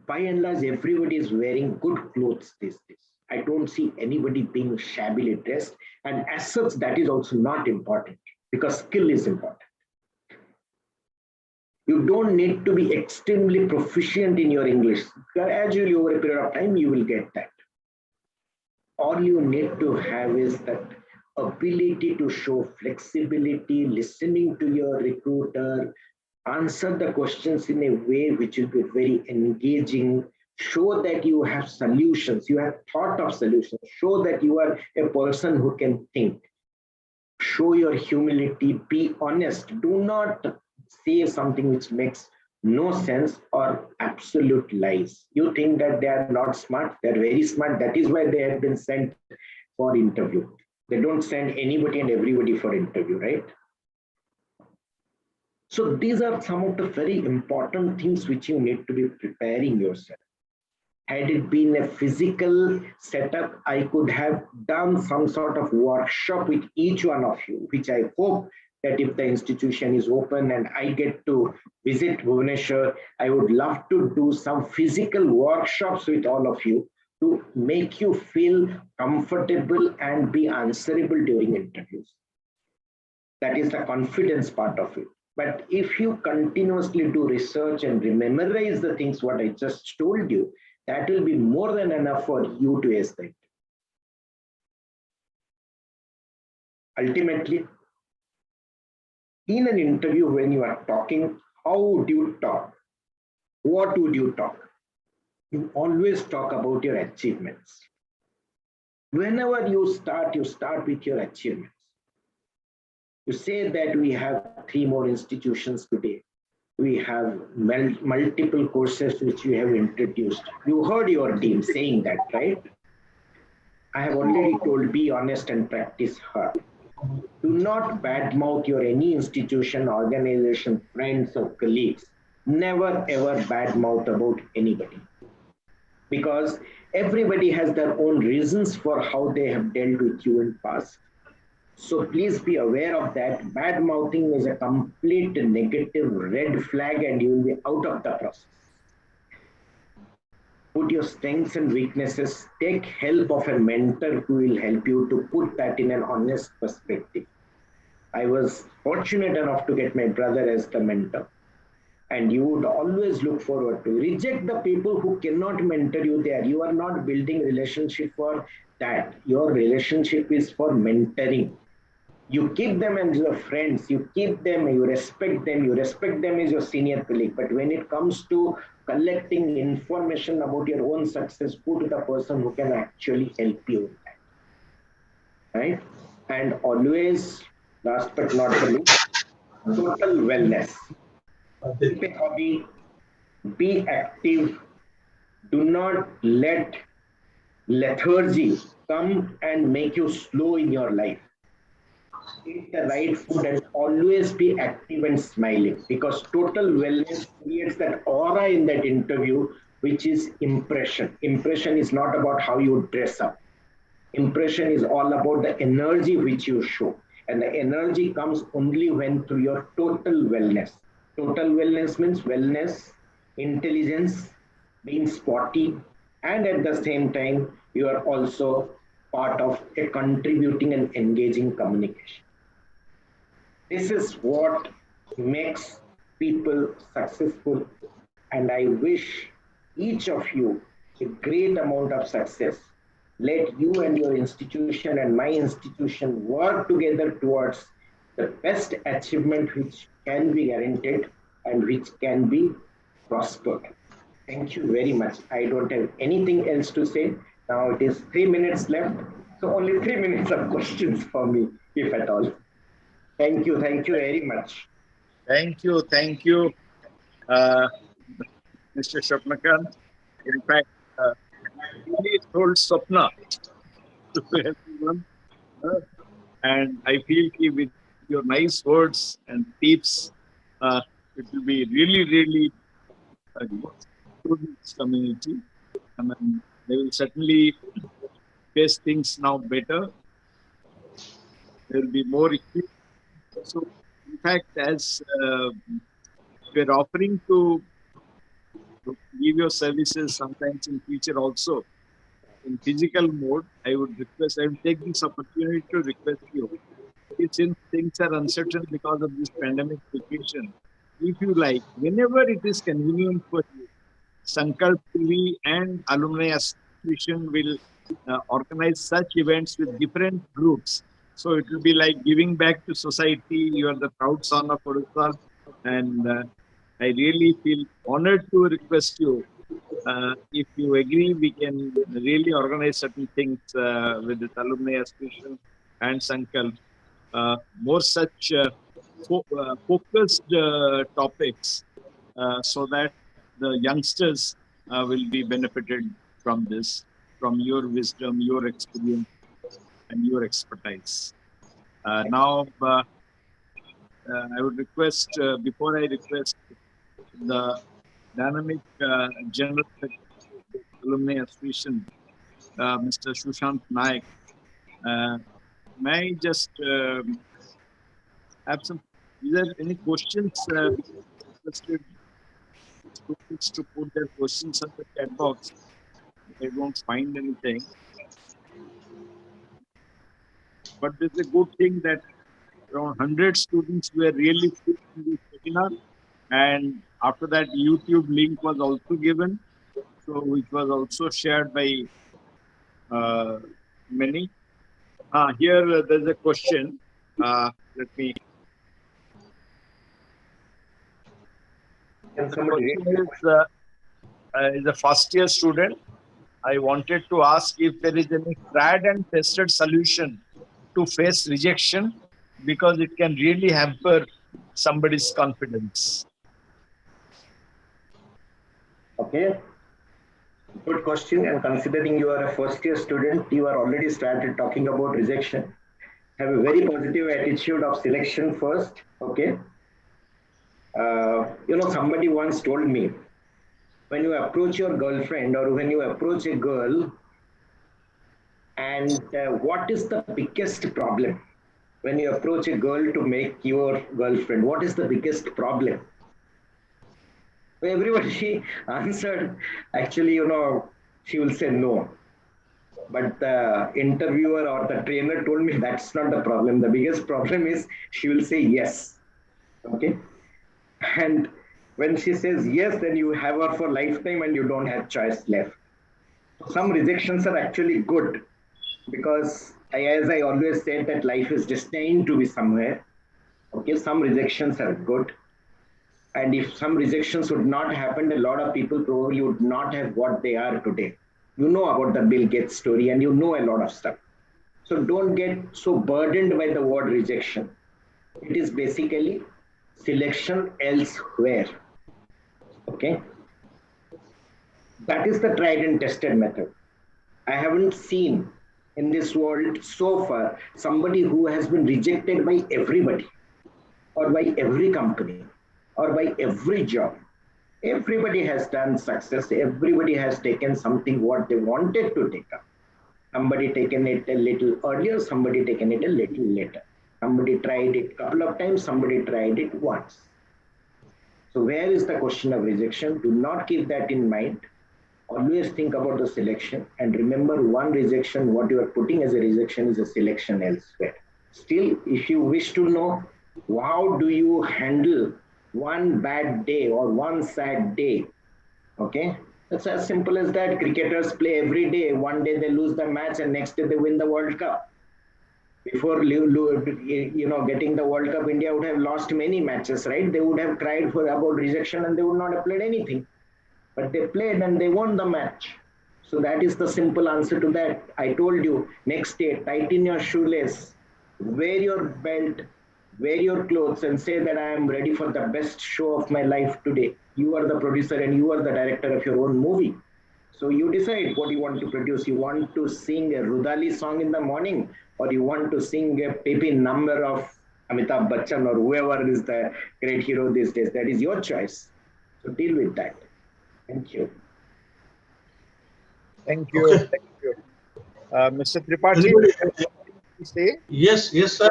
By and large, everybody is wearing good clothes these days. I don't see anybody being shabbily dressed. And as such, that is also not important because skill is important. You don't need to be extremely proficient in your English. Gradually, over a period of time, you will get that. All you need to have is that ability to show flexibility, listening to your recruiter, answer the questions in a way which will be very engaging, show that you have solutions, you have thought of solutions, show that you are a person who can think, show your humility, be honest, do not say something which makes no sense or absolute lies. You think that they are not smart, they're very smart, that is why they have been sent for interview. They don't send anybody and everybody for interview, right? So these are some of the very important things which you need to be preparing yourself. Had it been a physical setup, I could have done some sort of workshop with each one of you, which I hope that if the institution is open and I get to visit Bhubaneswar, I would love to do some physical workshops with all of you to make you feel comfortable and be answerable during interviews. That is the confidence part of it. But if you continuously do research and memorize the things what I just told you, that will be more than enough for you to ace the interview. Ultimately, in an interview, when you are talking, how would you talk? What would you talk? You always talk about your achievements. Whenever you start with your achievements. You say that we have 3 more institutions today. We have multiple courses which we have introduced. You heard your team saying that, right? I have already told, be honest and practice hard. Do not badmouth your any institution, organization, friends or colleagues. Never ever badmouth about anybody. Because everybody has their own reasons for how they have dealt with you in past. So please be aware of that. Bad mouthing is a complete negative red flag and you will be out of the process. Put your strengths and weaknesses, take help of a mentor who will help you to put that in an honest perspective. I was fortunate enough to get my brother as the mentor. And you would always look forward to reject the people who cannot mentor you there. You are not building relationship for that. Your relationship is for mentoring. You keep them as your friends, you keep them, you respect them as your senior colleague. But when it comes to collecting information about your own success, go to the person who can actually help you with that. Right? And always, last but not the least, total wellness. Keep a hobby, be active, do not let lethargy come and make you slow in your life. Eat the right food and always be active and smiling, because total wellness creates that aura in that interview, which is impression. Impression is not about how you dress up. Impression is all about the energy which you show. And the energy comes only when through your total wellness. Total wellness means wellness, intelligence, being spotty, and at the same time, you are also part of a contributing and engaging communication. This is what makes people successful, and I wish each of you a great amount of success. Let you and your institution and my institution work together towards the best achievement which can be guaranteed and which can be prospered. Thank you very much. I don't have anything else to say. Now it is 3 minutes left. So only 3 minutes of questions for me, if at all. Thank you. Thank you very much. Thank you. Thank you, uh, Mr. Shapnakant. In fact, really told Swapna to everyone. Uh, and I feel with your nice words and tips, it will be really, really good to this community. I mean, they will certainly face things now better. There will be more equipped. So, in fact, as we're offering to give your services sometimes in future also in physical mode, I would take this opportunity to request you, since things are uncertain because of this pandemic situation, if you like, whenever it is convenient for you, Sankalp TV and Alumni Association will organize such events with different groups. So it will be like giving back to society. You are the proud son of Odisha, and I really feel honored to request you. If you agree, we can really organize certain things with the Alumni Association and Sankalp. More such focused topics so that the youngsters will be benefited from this, from your wisdom, your experience, and your expertise. Now, I would request, before I request the dynamic General Secretary of the Alumni Association, Mr. Sushant Naik, may I just have some, is there any questions requested students to put their questions in the chat box? I don't find anything. But it's a good thing that around 100 students were really fit in this webinar. And after that, YouTube link was also given, so which was also shared by many. Here there's a question. Let me. Can somebody is a first year student. I wanted to ask if there is any tried and tested solution to face rejection, because it can really hamper somebody's confidence. Okay. Good question. And considering you are a first year student, you are already started talking about rejection. Have a very positive attitude of selection first. Okay. Somebody once told me, when you approach your girlfriend or when you approach a girl, and what is the biggest problem? When you approach a girl to make your girlfriend, what is the biggest problem? Everybody answered, actually, she will say no. But the interviewer or the trainer told me that's not the problem. The biggest problem is she will say yes. Okay. And when she says yes, then you have her for lifetime and you don't have choice left. Some rejections are actually good, because as I always said, that life is destined to be somewhere. Okay, some rejections are good. And if some rejections would not happen, a lot of people probably would not have what they are today. You know about the Bill Gates story and you know a lot of stuff. So don't get so burdened by the word rejection. It is basically selection elsewhere. Okay. That is the tried and tested method. I haven't seen in this world so far somebody who has been rejected by everybody or by every company or by every job. Everybody has done success. Everybody has taken something what they wanted to take up. Somebody taken it a little earlier, somebody taken it a little later. Somebody tried it a couple of times, somebody tried it once. So where is the question of rejection? Do not keep that in mind. Always think about the selection and remember one rejection, what you are putting as a rejection is a selection elsewhere. Still, if you wish to know how do you handle one bad day or one sad day, okay? It's as simple as that. Cricketers play every day. One day they lose the match and next day they win the World Cup. Before getting the World Cup, India would have lost many matches, right? They would have cried about rejection and they would not have played anything. But they played and they won the match. So that is the simple answer to that. I told you, next day, tighten your shoelace, wear your belt, wear your clothes and say that I am ready for the best show of my life today. You are the producer and you are the director of your own movie. So you decide what you want to produce. You want to sing a Rudali song in the morning or you want to sing a Pepi number of Amitabh Bachchan or whoever is the great hero these days. That is your choice. So deal with that. Thank you. Thank you. Okay. Thank you. Mr. Tripathi, Anybody? say? Yes, sir.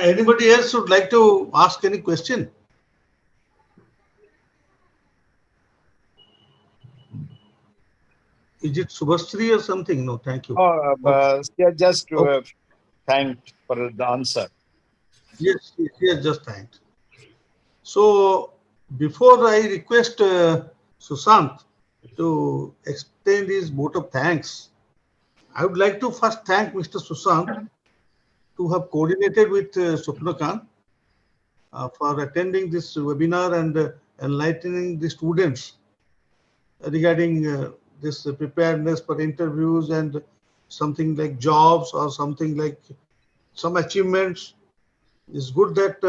Anybody else would like to ask any question? Is it Subhasri or something? No, thank you. Yeah, just thanked for the answer. Yes, just thanked. So before I request Sushant to extend his vote of thanks, I would like to first thank Mr. Sushant to have coordinated with Swapnakant for attending this webinar and enlightening the students regarding this preparedness for interviews and something like jobs or something like some achievements. It's good that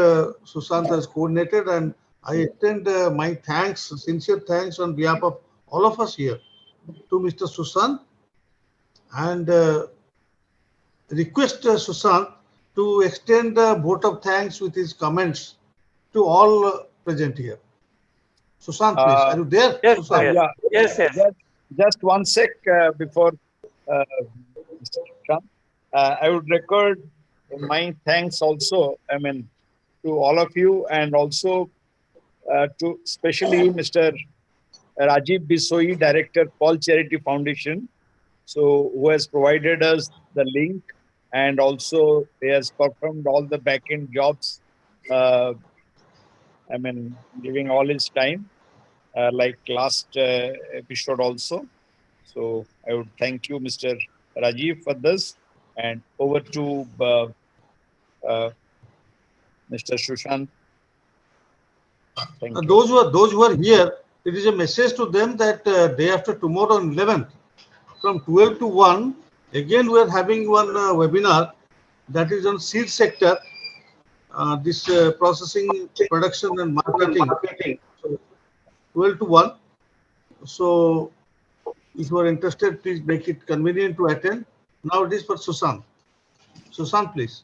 Sushant has coordinated, and I extend my thanks, sincere thanks on behalf of all of us here to Mr. Sushant and request Sushant to extend the vote of thanks with his comments to all present here. Sushant, please, are you there? Yes, Sushant? yes. Just one sec before Mr. Shyam. I would record my thanks also, to all of you and also to especially Mr. Rajiv Bisoi, Director, Paul Charity Foundation, so who has provided us the link and also he has performed all the back-end jobs, giving all his time, like last episode also. So I would thank you, Mr. Rajiv, for this. And over to Mr. Sushant. Thank you. Those who are here, it is a message to them that day after tomorrow on 11th, from 12 to 1, again we are having one webinar that is on seed sector, this processing, production and marketing, so 12 to 1. So if you are interested, please make it convenient to attend. Now it is for Sushant. Sushant, please.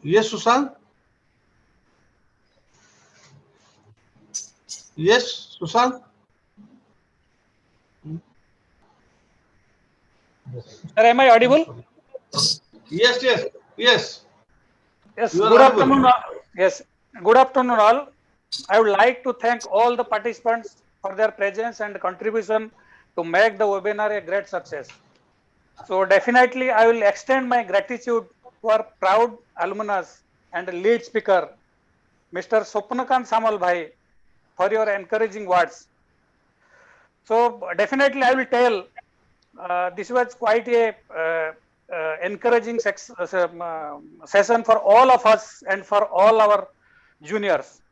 Yes, Sushant? Yes, Sushant? Sir, am I audible? Yes. Yes. You are Good audible. afternoon. Yes. Good afternoon, all. I would like to thank all the participants for their presence and contribution to make the webinar a great success. So definitely, I will extend my gratitude to our proud alumnus and lead speaker, Mr. Swapnakant Samal Bhai, for your encouraging words. So definitely, I will tell this was quite a encouraging session for all of us and for all our juniors.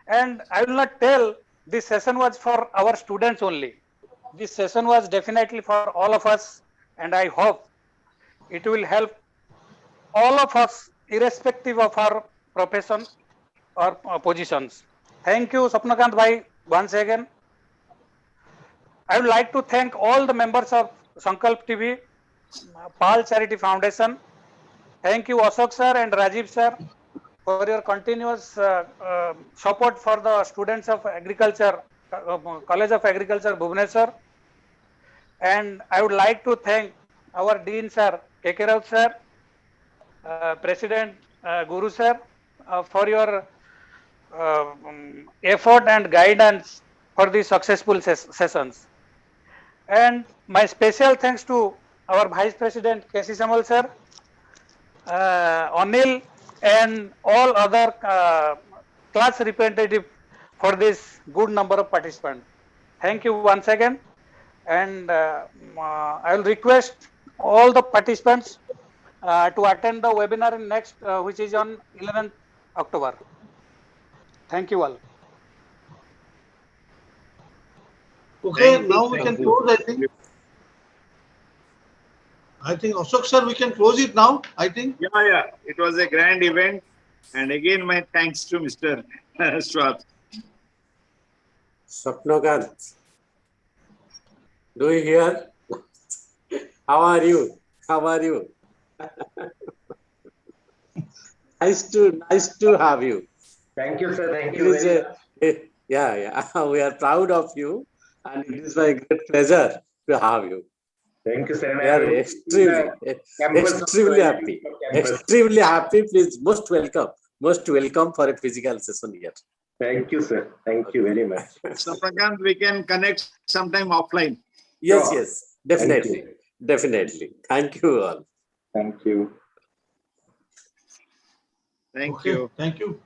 And I will not tell this session was for our students only. This session was definitely for all of us, and I hope it will help all of us irrespective of our profession or positions. Thank you, Swapnakant Bhai, once again. I would like to thank all the members of Sankalp TV, Paul Charity Foundation. Thank you, Ashok sir and Rajiv sir, for your continuous support for the students of Agriculture, College of Agriculture, Bhubaneswar. And I would like to thank our Dean sir, KK Raut sir, President Guru sir, for your effort and guidance for the successful sessions. And my special thanks to our Vice President KC Samal sir, Anil, and all other class representative for this good number of participants. Thank you once again. And I will request all the participants to attend the webinar in next, which is on 11th October. Thank you all. Okay, Thank you, now we thank can you. close, I think. I think Ashok sir, we can close it now, I think. Yeah. It was a grand event. And again, my thanks to Mr. Swat. Swapnakant, do you hear? How are you? How are you? Nice to have you. Thank you, sir. Thank It you is very much. yeah. We are proud of you, and it is my great pleasure to have you. Thank you, sir. We are extremely happy. Extremely happy. Please, most welcome for a physical session here. Thank you, sir. Thank you very much. Swapnakant, we can connect sometime offline. Yes, Sure. yes, definitely. Thank you all. Thank you. Thank Okay, you. thank you.